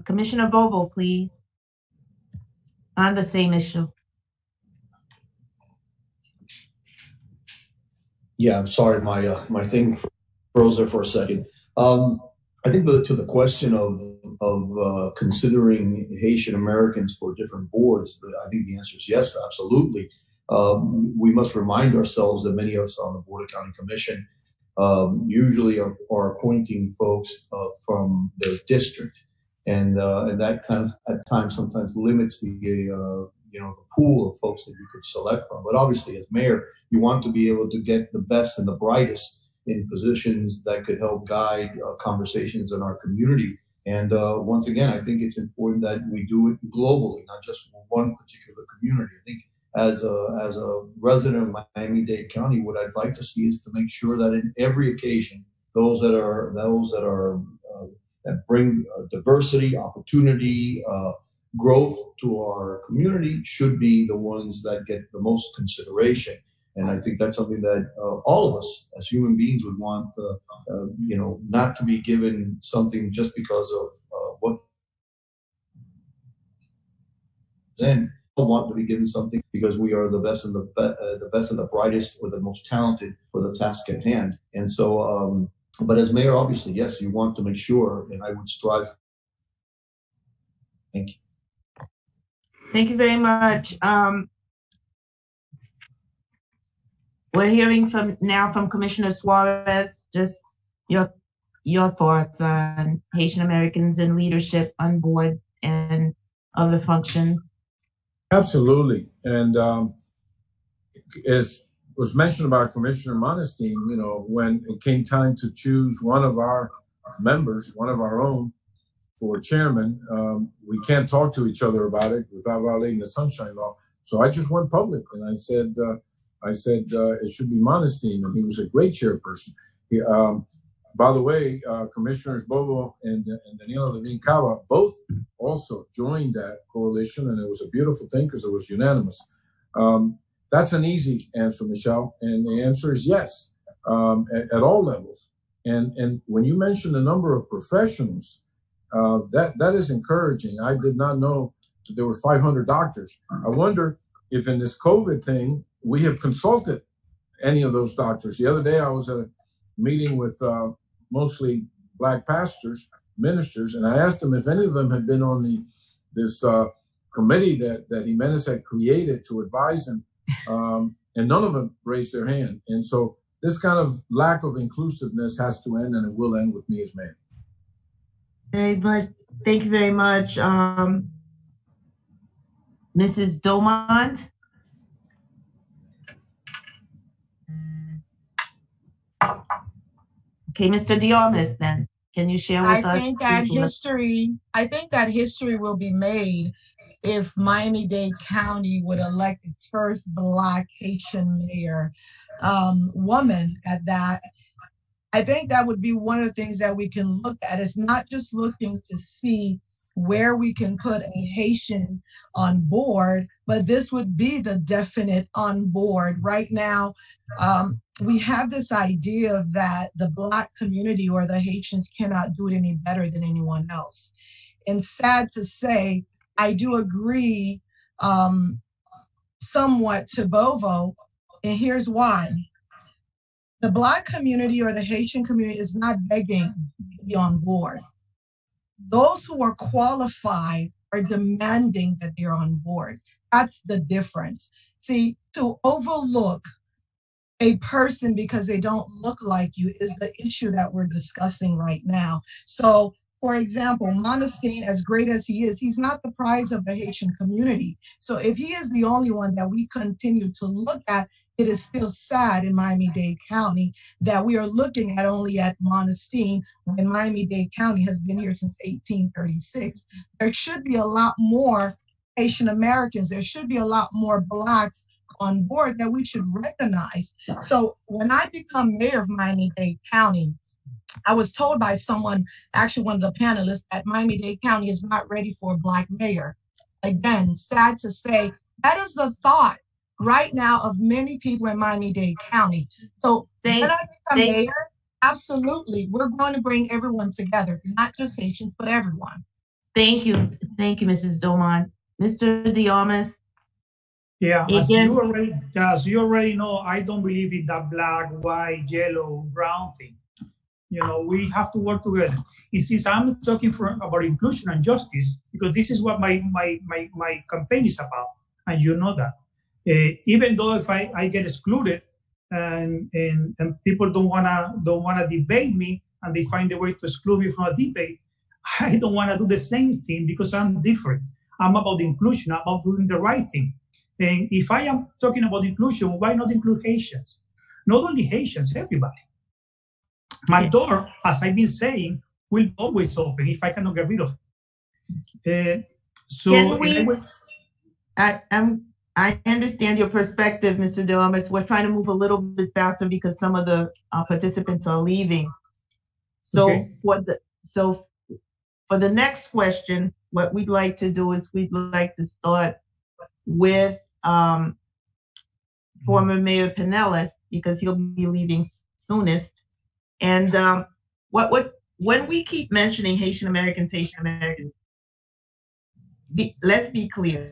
Commissioner Bobo, please, on the same issue. Yeah, I'm sorry, my thing froze there for a second. I think to the question of considering Haitian Americans for different boards, I think the answer is yes, absolutely. We must remind ourselves that many of us on the Board of County Commission usually are appointing folks from their district, and that kind of at times sometimes limits the pool of folks that you could select from. But obviously, as mayor, you want to be able to get the best and the brightest in positions that could help guide conversations in our community. And once again, I think it's important that we do it globally, not just for one particular community. I think as a resident of Miami-Dade County, what I'd like to see is to make sure that in every occasion, those that bring diversity, opportunity, growth to our community should be the ones that get the most consideration. And I think that's something that all of us as human beings would want, not to be given something just because of what. Then want to be given something because we are the best and the best and the brightest or the most talented for the task at hand. And so But as mayor, obviously, yes, you want to make sure, and I would strive. Thank you. Thank you very much. We're hearing from Commissioner Suarez, just your thoughts on Haitian Americans in leadership on board and other functions. Absolutely. And as was mentioned by Commissioner Monestein, when it came time to choose one of our members, one of our own, for chairman, we can't talk to each other about it without violating the Sunshine Law. So I just went public and I said it should be Monestein, and he was a great chairperson. By the way, Commissioners Bobo and Daniela Levine Cava both also joined that coalition, and it was a beautiful thing because it was unanimous. That's an easy answer, Michelle, and the answer is yes, at all levels. And when you mention the number of professionals, that is encouraging. I did not know that there were 500 doctors. I wonder if in this COVID thing, we have consulted any of those doctors. The other day, I was at a meeting with mostly Black pastors, ministers, and I asked them if any of them had been on this committee that Jimenez had created to advise him, and none of them raised their hand. And so this kind of lack of inclusiveness has to end, and it will end with me as mayor. Very much. Thank you very much, Mrs. Domont. Okay, Mr. Diarmas, then can you share with us? I think that history will be made if Miami-Dade County would elect its first Black Haitian mayor, woman at that. I think that would be one of the things that we can look at. It's not just looking to see where we can put a Haitian on board, but this would be the definite on board. Right now, we have this idea that the Black community or the Haitians cannot do it any better than anyone else. And sad to say, I do agree somewhat to Bovo, and here's why. The Black community or the Haitian community is not begging to be on board. Those who are qualified are demanding that they're on board. That's the difference. See, to overlook a person because they don't look like you is the issue that we're discussing right now. So, for example, Monestein, as great as he is, he's not the prize of the Haitian community. So if he is the only one that we continue to look at, it is still sad in Miami-Dade County that we are looking at only at Monestein when Miami-Dade County has been here since 1836. There should be a lot more Haitian Americans. There should be a lot more Blacks on board that we should recognize. So when I become mayor of Miami-Dade County, I was told by someone, actually one of the panelists, that Miami-Dade County is not ready for a Black mayor. Again, sad to say, that is the thought right now of many people in Miami-Dade County. So when I become mayor, absolutely, we're going to bring everyone together, not just Haitians, but everyone. Thank you, Mrs. Domont. Mr. Diarmas. Yeah, as you already know, I don't believe in that black, white, yellow, brown thing. We have to work together. And since I'm talking about inclusion and justice, because this is what my campaign is about, and you know that. Even though if I get excluded and people don't wanna debate me and they find a way to exclude me from a debate, I don't wanna do the same thing because I'm different. I'm about inclusion, I'm about doing the right thing. And if I am talking about inclusion, why not include Haitians? Not only Haitians, everybody. My door, as I've been saying, will always open if I cannot get rid of it. I understand your perspective, Mr. Diarmas. We're trying to move a little bit faster because some of the participants are leaving. So okay. For the next question, what we'd like to do is we'd like to start with former Mayor Pinellas, because he'll be leaving soonest. And when we keep mentioning Haitian Americans, let's be clear.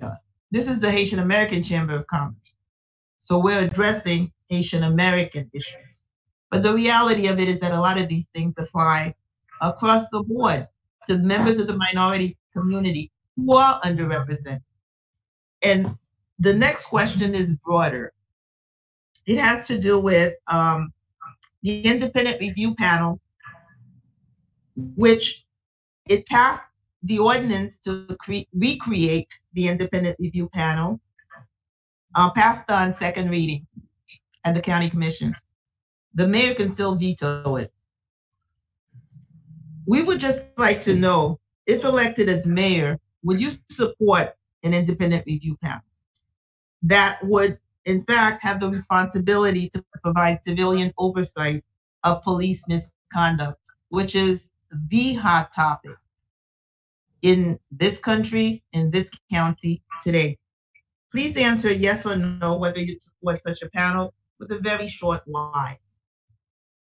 This is the Haitian American Chamber of Commerce. So we're addressing Haitian American issues. But the reality of it is that a lot of these things apply across the board to members of the minority community who are underrepresented. And the next question is broader. It has to do with the independent review panel, which it passed the ordinance to recreate the independent review panel, passed on second reading at the county commission. The mayor can still veto it. We would just like to know, if elected as mayor, would you support an independent review panel that would, in fact, have the responsibility to provide civilian oversight of police misconduct, which is the hot topic in this country, in this county today? Please answer yes or no whether you support such a panel with a very short why.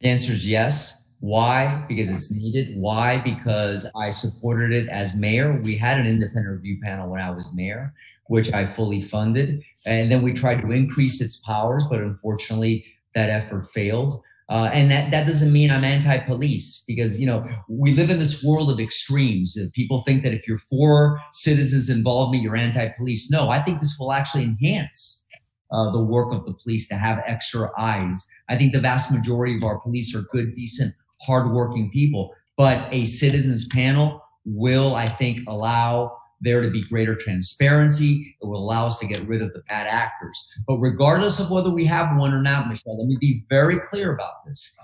The answer is yes. Why? Because it's needed. Why? Because I supported it as mayor. We had an independent review panel when I was mayor, which I fully funded. And then we tried to increase its powers, but unfortunately that effort failed. And that doesn't mean I'm anti-police, because, you know, we live in this world of extremes. People think that if you're for citizens' involvement, you're anti-police. No, I think this will actually enhance the work of the police to have extra eyes. I think the vast majority of our police are good, decent, hardworking people, but a citizens panel will, I think, allow there to be greater transparency. It will allow us to get rid of the bad actors. But regardless of whether we have one or not, Michelle, let me be very clear about this.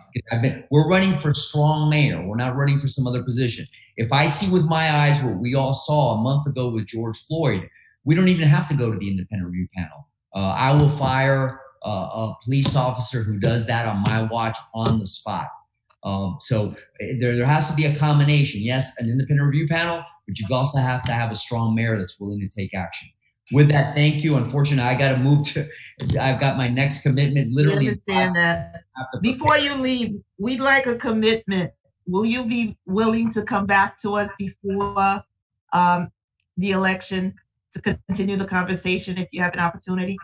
We're running for strong mayor. We're not running for some other position. If I see with my eyes what we all saw a month ago with George Floyd, we don't even have to go to the independent review panel. I will fire a police officer who does that on my watch on the spot. So there has to be a combination. Yes, an independent review panel, but you also have to have a strong mayor that's willing to take action. With that, thank you. Unfortunately, I got to move to, I've got my next commitment literally. We understand that. Before you leave, we'd like a commitment. Will you be willing to come back to us before the election to continue the conversation if you have an opportunity?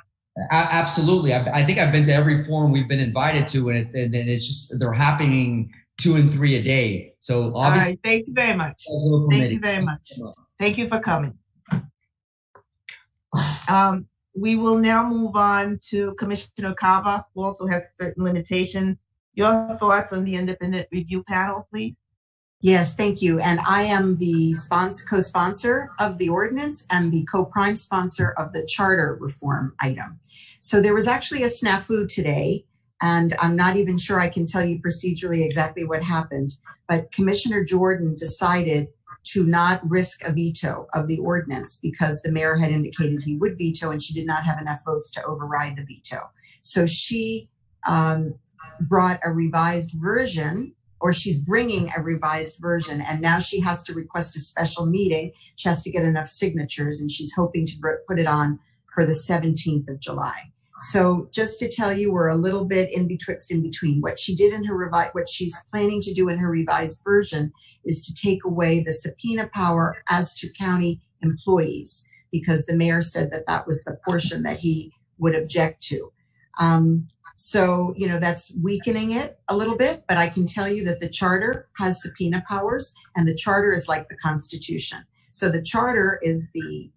Absolutely. I think I've been to every forum we've been invited to, and it's just, they're happening 2 and 3 a day. So obviously, all right, thank you very much. Thank you very much. Thank you for coming. We will now move on to Commissioner Cava, who also has certain limitations. Your thoughts on the independent review panel, please? Yes, thank you. And I am the co-sponsor of the ordinance and the co-prime sponsor of the charter reform item. So there was actually a snafu today, and I'm not even sure I can tell you procedurally exactly what happened, but Commissioner Jordan decided to not risk a veto of the ordinance because the mayor had indicated he would veto and she did not have enough votes to override the veto. So she brought a revised version, or she's bringing a revised version, and now she has to request a special meeting. She has to get enough signatures, and she's hoping to put it on for the 17th of July. So just to tell you, we're a little bit in between. What she did in her what she's planning to do in her revised version is to take away the subpoena power as to county employees, because the mayor said that that was the portion that he would object to. So, you know, that's weakening it a little bit, but I can tell you that the charter has subpoena powers, and the charter is like the Constitution. So the charter is the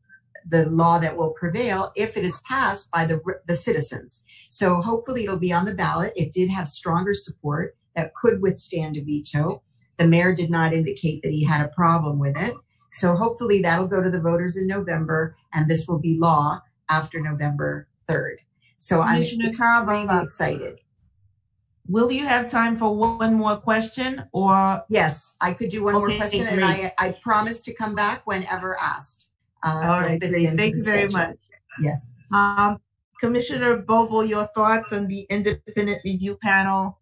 law that will prevail if it is passed by the citizens. So hopefully it'll be on the ballot. It did have stronger support that could withstand a veto. The mayor did not indicate that he had a problem with it. So hopefully that'll go to the voters in November, and this will be law after November 3rd. So I'm extremely excited. Will you have time for one more question, or? Yes, I could do one more question, great. And I promise to come back whenever asked. All right, great. Thank you very much. Yes. Commissioner Bobo, your thoughts on the independent review panel?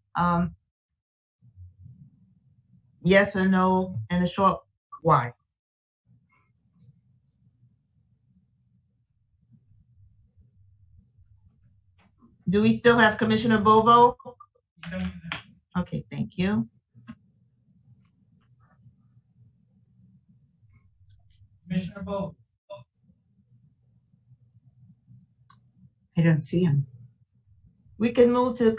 Yes or no, and a short why? Do we still have Commissioner Bobo? Okay, thank you. Commissioner Bobo. I don't see him. We can move to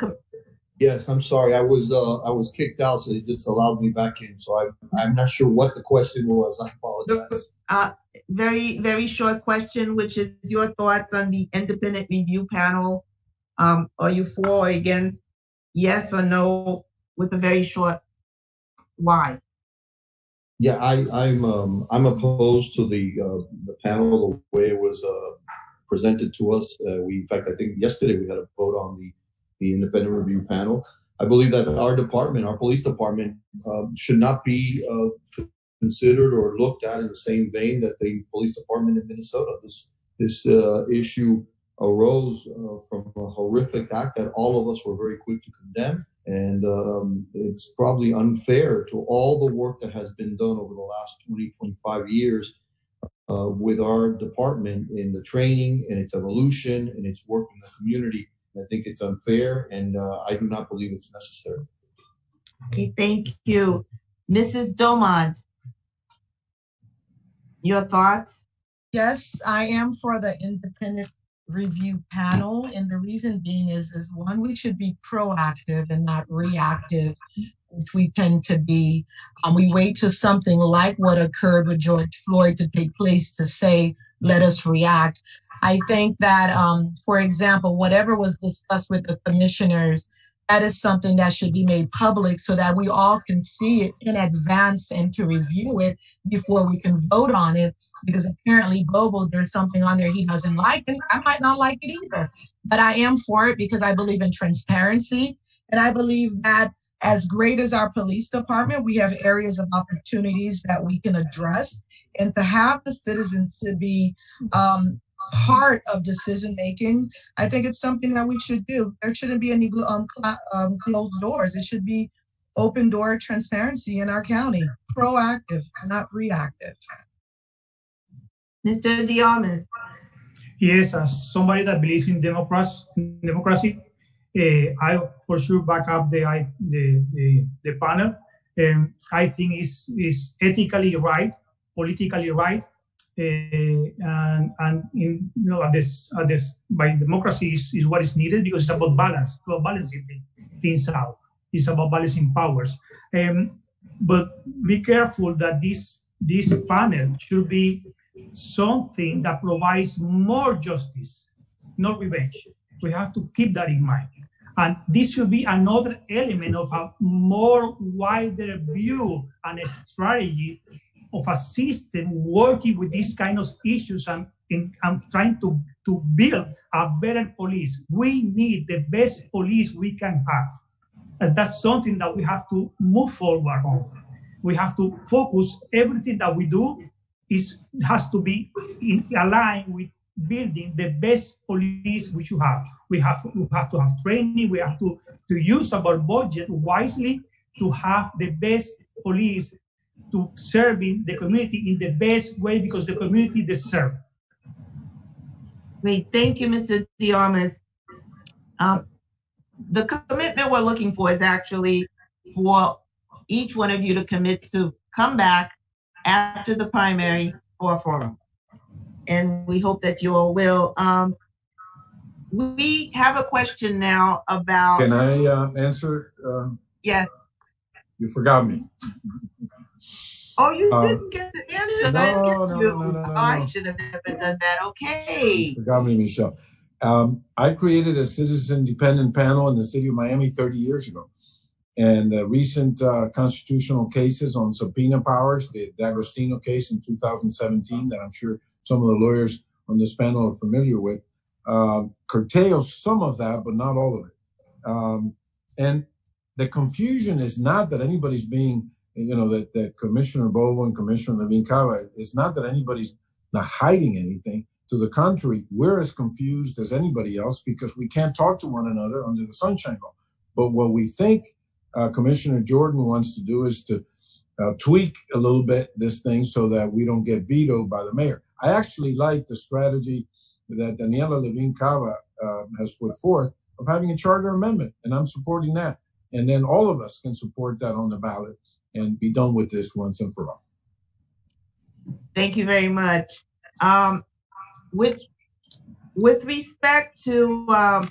Yes, I'm sorry. I was kicked out, so they just allowed me back in. So I'm not sure what the question was. I apologize. Very, very short question, which is your thoughts on the independent review panel. Are you for or against? Yes or no, with a very short why. Yeah, I'm opposed to the panel the way it was presented to us. In fact, I think yesterday we had a vote on the independent review panel. I believe that our department, our police department, should not be considered or looked at in the same vein that the police department in Minnesota. This issue arose from a horrific act that all of us were very quick to condemn. And it's probably unfair to all the work that has been done over the last 20, 25 years with our department in the training and its evolution and its work in the community. I think it's unfair, and I do not believe it's necessary. Okay, thank you. Mrs. Domond, your thoughts? Yes, I am for the independent review panel, and the reason being is one, we should be proactive and not reactive, which we tend to be. We wait till something like what occurred with George Floyd to take place to say, let us react. I think that, for example, whatever was discussed with the commissioners, that is something that should be made public so that we all can see it in advance and to review it before we can vote on it. Because apparently Bobo, there's something on there he doesn't like, and I might not like it either. But I am for it because I believe in transparency. And I believe that as great as our police department, we have areas of opportunities that we can address. And to have the citizens to be part of decision making, I think it's something that we should do. There shouldn't be any closed doors. It should be open door transparency in our county, proactive, not reactive. Mr. Diamas. Yes, as somebody that believes in democracy, I for sure back up the panel. I think it's ethically right, politically right, and in, you know, by democracy is what is needed because it's about balance, about balancing things out. It's about balancing powers. But be careful that this panel should be something that provides more justice, not revenge. We have to keep that in mind. And this should be another element of a more wider view and a strategy of a system working with these kind of issues and trying to build a better police. We need the best police we can have. And that's something that we have to move forward on. We have to focus everything that we do has to be aligned with building the best police we should have. We have to have training. We have to use our budget wisely to have the best police to serving the community in the best way because the community deserves. Great, thank you, Mr. Diamas. The commitment we're looking for is actually for each one of you to commit to come back after the primary for a forum. And we hope that you all will. We have a question now about... Can I answer? Yes. You forgot me. Oh, you didn't get the answer. No. I should have never done that. Okay. You forgot me, Michelle. I created a citizen independent panel in the city of Miami 30 years ago. And the recent constitutional cases on subpoena powers, the D'Agostino case in 2017, that I'm sure some of the lawyers on this panel are familiar with, curtails some of that, but not all of it. And the confusion is not that anybody's being, that Commissioner Bovo and Commissioner Levin Cava, it's not that anybody's not hiding anything. To the contrary, we're as confused as anybody else because we can't talk to one another under the Sunshine Law. But what we think Commissioner Jordan wants to do is to tweak a little bit this thing so that we don't get vetoed by the mayor. I actually like the strategy that Daniela Levin Cava has put forth of having a charter amendment, and I'm supporting that. And then all of us can support that on the ballot and be done with this once and for all. Thank you very much. With respect to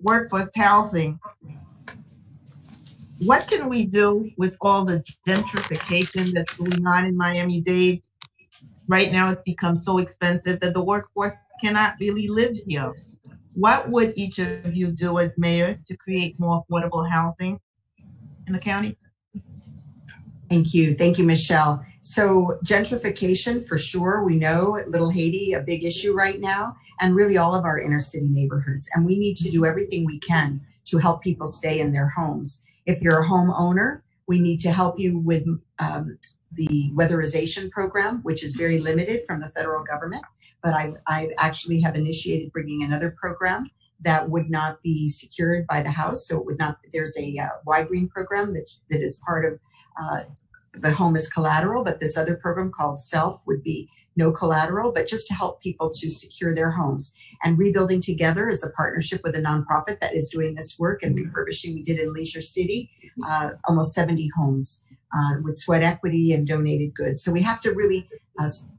workforce housing, What can we do with all the gentrification that's going on in Miami-Dade? Right now, it's become so expensive that the workforce cannot really live here. What would each of you do as mayors to create more affordable housing in the county? Thank you. Thank you, Michelle. So gentrification, for sure, we know Little Haiti, a big issue right now, and really all of our inner city neighborhoods. And we need to do everything we can to help people stay in their homes. If you're a homeowner, we need to help you with the weatherization program, which is very limited from the federal government. But I actually have initiated bringing another program that would not be secured by the house. So it would not, there's a Y-Green program that is part of the home is collateral, but this other program called SELF would be no collateral, but just to help people to secure their homes. And Rebuilding Together is a partnership with a nonprofit that is doing this work and refurbishing. We did in Leisure City, almost 70 homes with sweat equity and donated goods. So we have to really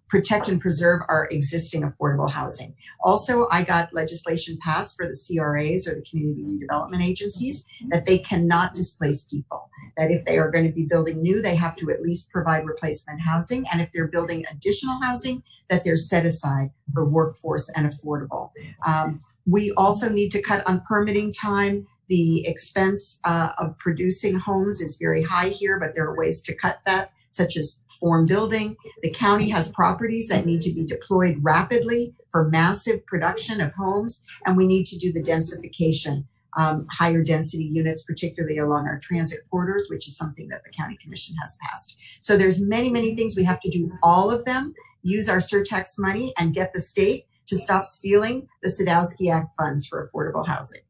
protect and preserve our existing affordable housing. Also, I got legislation passed for the CRAs, or the community redevelopment agencies, that they cannot displace people. That if they are going to be building new, they have to at least provide replacement housing. And if they're building additional housing, that they're set aside for workforce and affordable. We also need to cut on permitting time. The expense of producing homes is very high here, but there are ways to cut that, such as form building. The county has properties that need to be deployed rapidly for massive production of homes, and we need to do the densification, higher density units, particularly along our transit corridors, which is something that the county commission has passed. So there's many, many things we have to do, all of them, use our surtax money and get the state to stop stealing the Sadowski Act funds for affordable housing.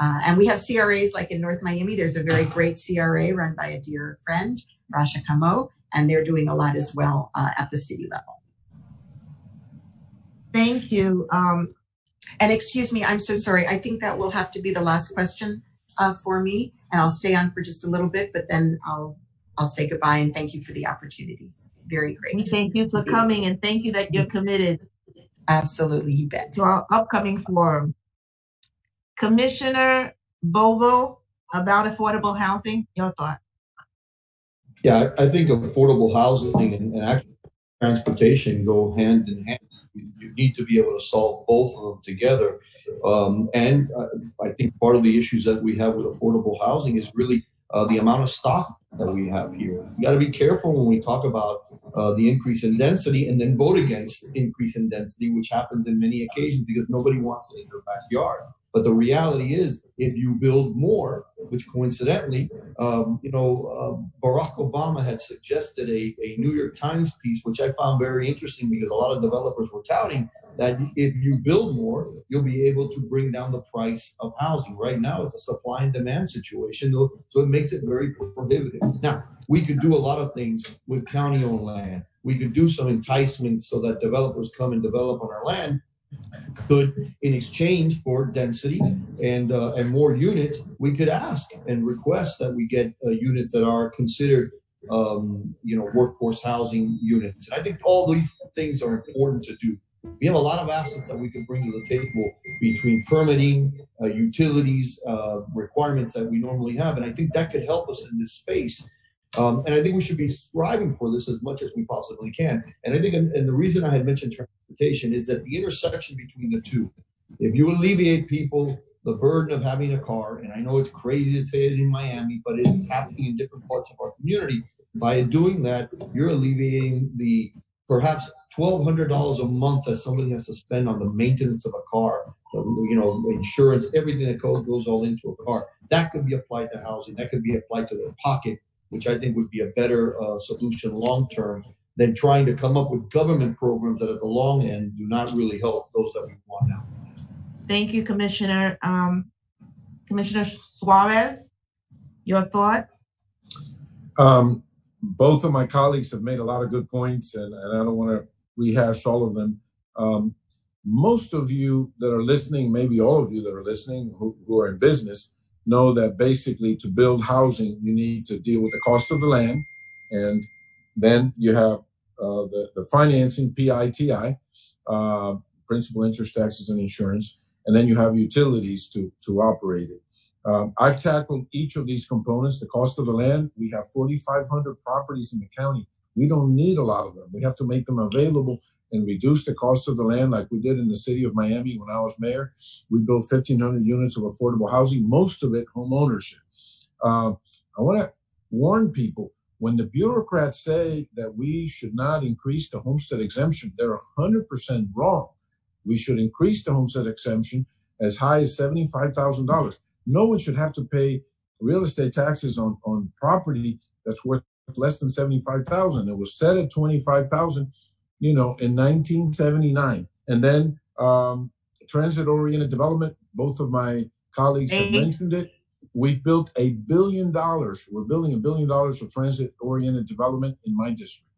And we have CRAs like in North Miami. There's a very great CRA run by a dear friend, Rasha Kamo, and they're doing a lot as well at the city level. Thank you. And excuse me, I'm so sorry. I think that will have to be the last question for me, and I'll stay on for just a little bit, but then I'll say goodbye and thank you for the opportunities. Very great. We thank you for coming, and thank you that you're committed. Absolutely, you bet. To our upcoming forum. Commissioner Bovo, about affordable housing, your thought? Yeah, I think affordable housing and actually transportation go hand in hand. You need to be able to solve both of them together. And I think part of the issues that we have with affordable housing is really the amount of stock that we have here. You got to be careful when we talk about the increase in density and then vote against increase in density, which happens in many occasions because nobody wants it in their backyard. But the reality is, if you build more, which coincidentally, Barack Obama had suggested a New York Times piece, which I found very interesting because a lot of developers were touting that if you build more, you'll be able to bring down the price of housing. Right now, it's a supply and demand situation, so it makes it very prohibitive. Now, we could do a lot of things with county-owned land. We could do some enticements so that developers come and develop on our land. Could, in exchange for density and more units, we could ask and request that we get units that are considered, workforce housing units. And I think all these things are important to do. We have a lot of assets that we can bring to the table between permitting, utilities, requirements that we normally have, and I think that could help us in this space. And I think we should be striving for this as much as we possibly can. And I think, and the reason I had mentioned transportation is that the intersection between the two, if you alleviate people the burden of having a car, and I know it's crazy to say it in Miami, but it is happening in different parts of our community. By doing that, you're alleviating the perhaps $1,200 a month that somebody has to spend on the maintenance of a car, insurance, everything that goes all into a car. That could be applied to housing. That could be applied to their pocket, which I think would be a better solution long-term than trying to come up with government programs that at the long end do not really help those that we want now. Thank you, Commissioner. Commissioner Suarez, your thoughts? Both of my colleagues have made a lot of good points, and I don't want to rehash all of them. Most of you that are listening, maybe all of you that are listening who are in business, know that basically to build housing, you need to deal with the cost of the land, and then you have the financing, PITI, principal, interest, taxes, and insurance, and then you have utilities to operate it. I've tackled each of these components. The cost of the land, we have 4,500 properties in the county. We don't need a lot of them. We have to make them available and reduce the cost of the land like we did in the city of Miami when I was mayor. We built 1,500 units of affordable housing, most of it home ownership. I want to warn people, when the bureaucrats say that we should not increase the homestead exemption, they're 100% wrong. We should increase the homestead exemption as high as $75,000. No one should have to pay real estate taxes on property that's worth less than $75,000. It was set at $25,000, in 1979. And then transit-oriented development, both of my colleagues have mentioned it. We've built $1 billion. We're building $1 billion of transit-oriented development in my district.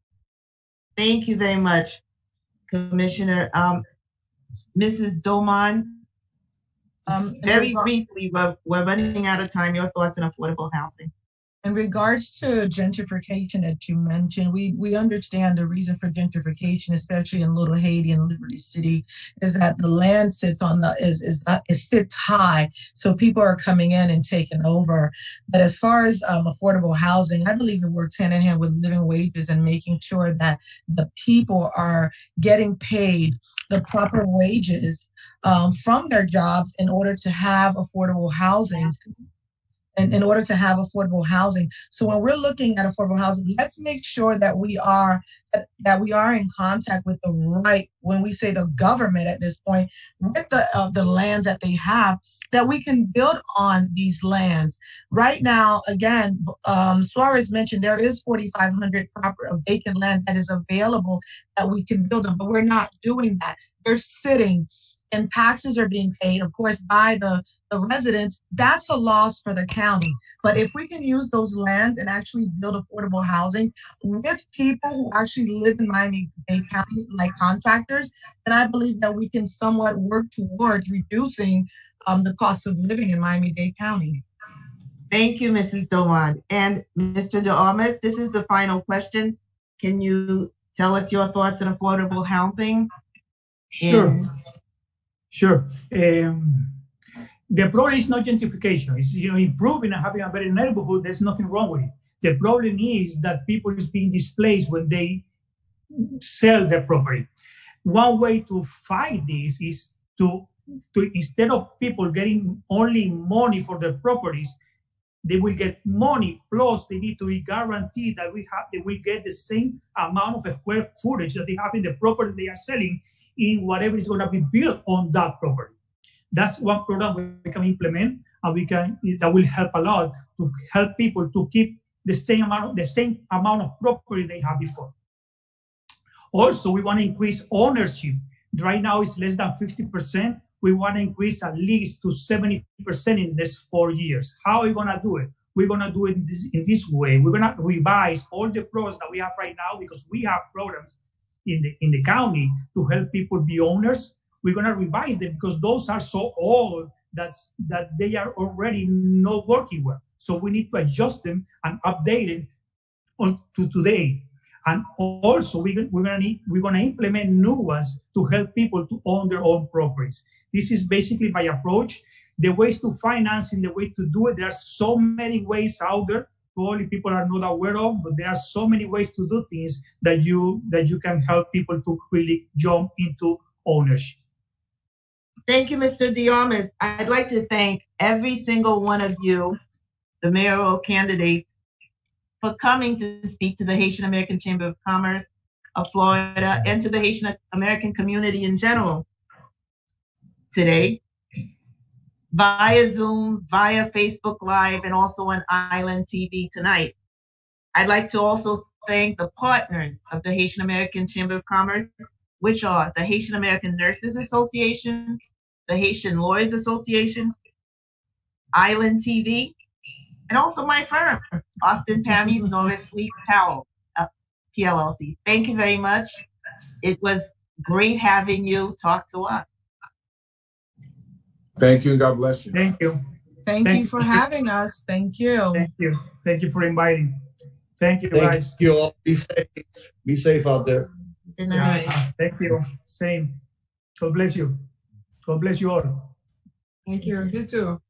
Thank you very much, Commissioner. Mrs. Doman, very briefly, we're running out of time. Your thoughts on affordable housing? In regards to gentrification that you mentioned, we understand the reason for gentrification, especially in Little Haiti and Liberty City, is that the land sits on it sits high, so people are coming in and taking over. But as far as affordable housing, I believe it works hand in hand with living wages and making sure that the people are getting paid the proper wages from their jobs in order to have affordable housing. And in order to have affordable housing. So when we're looking at affordable housing, let's make sure that we are in contact with the right, when we say the government at this point, with the lands that they have, that we can build on these lands. Right now, again, Suarez mentioned there is 4,500 vacant land that is available that we can build on, but we're not doing that. They're sitting, and taxes are being paid, of course, by the residents. That's a loss for the county. But if we can use those lands and actually build affordable housing with people who actually live in Miami-Dade County, like contractors, then I believe that we can somewhat work towards reducing the cost of living in Miami-Dade County. Thank you, Mrs. Doan. And Mr. De Armas, this is the final question. Can you tell us your thoughts on affordable housing? Sure. Sure. The problem is not gentrification. It's improving and having a better neighborhood. There's nothing wrong with it. The problem is that people is being displaced when they sell their property. One way to fight this is to instead of people getting only money for their properties, they will get money, plus they need to be guaranteed that they will get the same amount of square footage that they have in the property they are selling in whatever is going to be built on that property. That's one program we can implement, and that will help a lot to help people to keep the same amount of property they have before. Also, we want to increase ownership. Right now, it's less than 50%. We want to increase at least to 70% in the next 4 years. How are we going to do it? We're going to do it in this way. We're going to revise all the programs that we have right now, because we have programs in the county to help people be owners. We're going to revise them because those are so old that they are already not working well. So we need to adjust them and update it to today. And also, we're going to implement new ones to help people to own their own properties. This is basically my approach. The ways to finance and the way to do it, there are so many ways out there. Probably people are not aware of, but there are so many ways to do things that you can help people to really jump into ownership. Thank you, Mr. De Armas. I'd like to thank every single one of you, the mayoral candidates, for coming to speak to the Haitian American Chamber of Commerce of Florida and to the Haitian American community in general today, via Zoom, via Facebook Live, and also on Island TV tonight. I'd like to also thank the partners of the Haitian American Chamber of Commerce, which are the Haitian American Nurses Association, the Haitian Lawyers Association, Island TV, and also my firm, Austin Pamies Norris Sweet Powell, PLLC. Thank you very much. It was great having you talk to us. Thank you. God bless you. Thank you. Thank you for having us. Thank you. Thank you. Thank you for inviting. Thank you, guys. Thank you all. Be safe. Be safe out there. Good night. Yeah, thank you. Same. God bless you. God bless you all. Thank you. You too.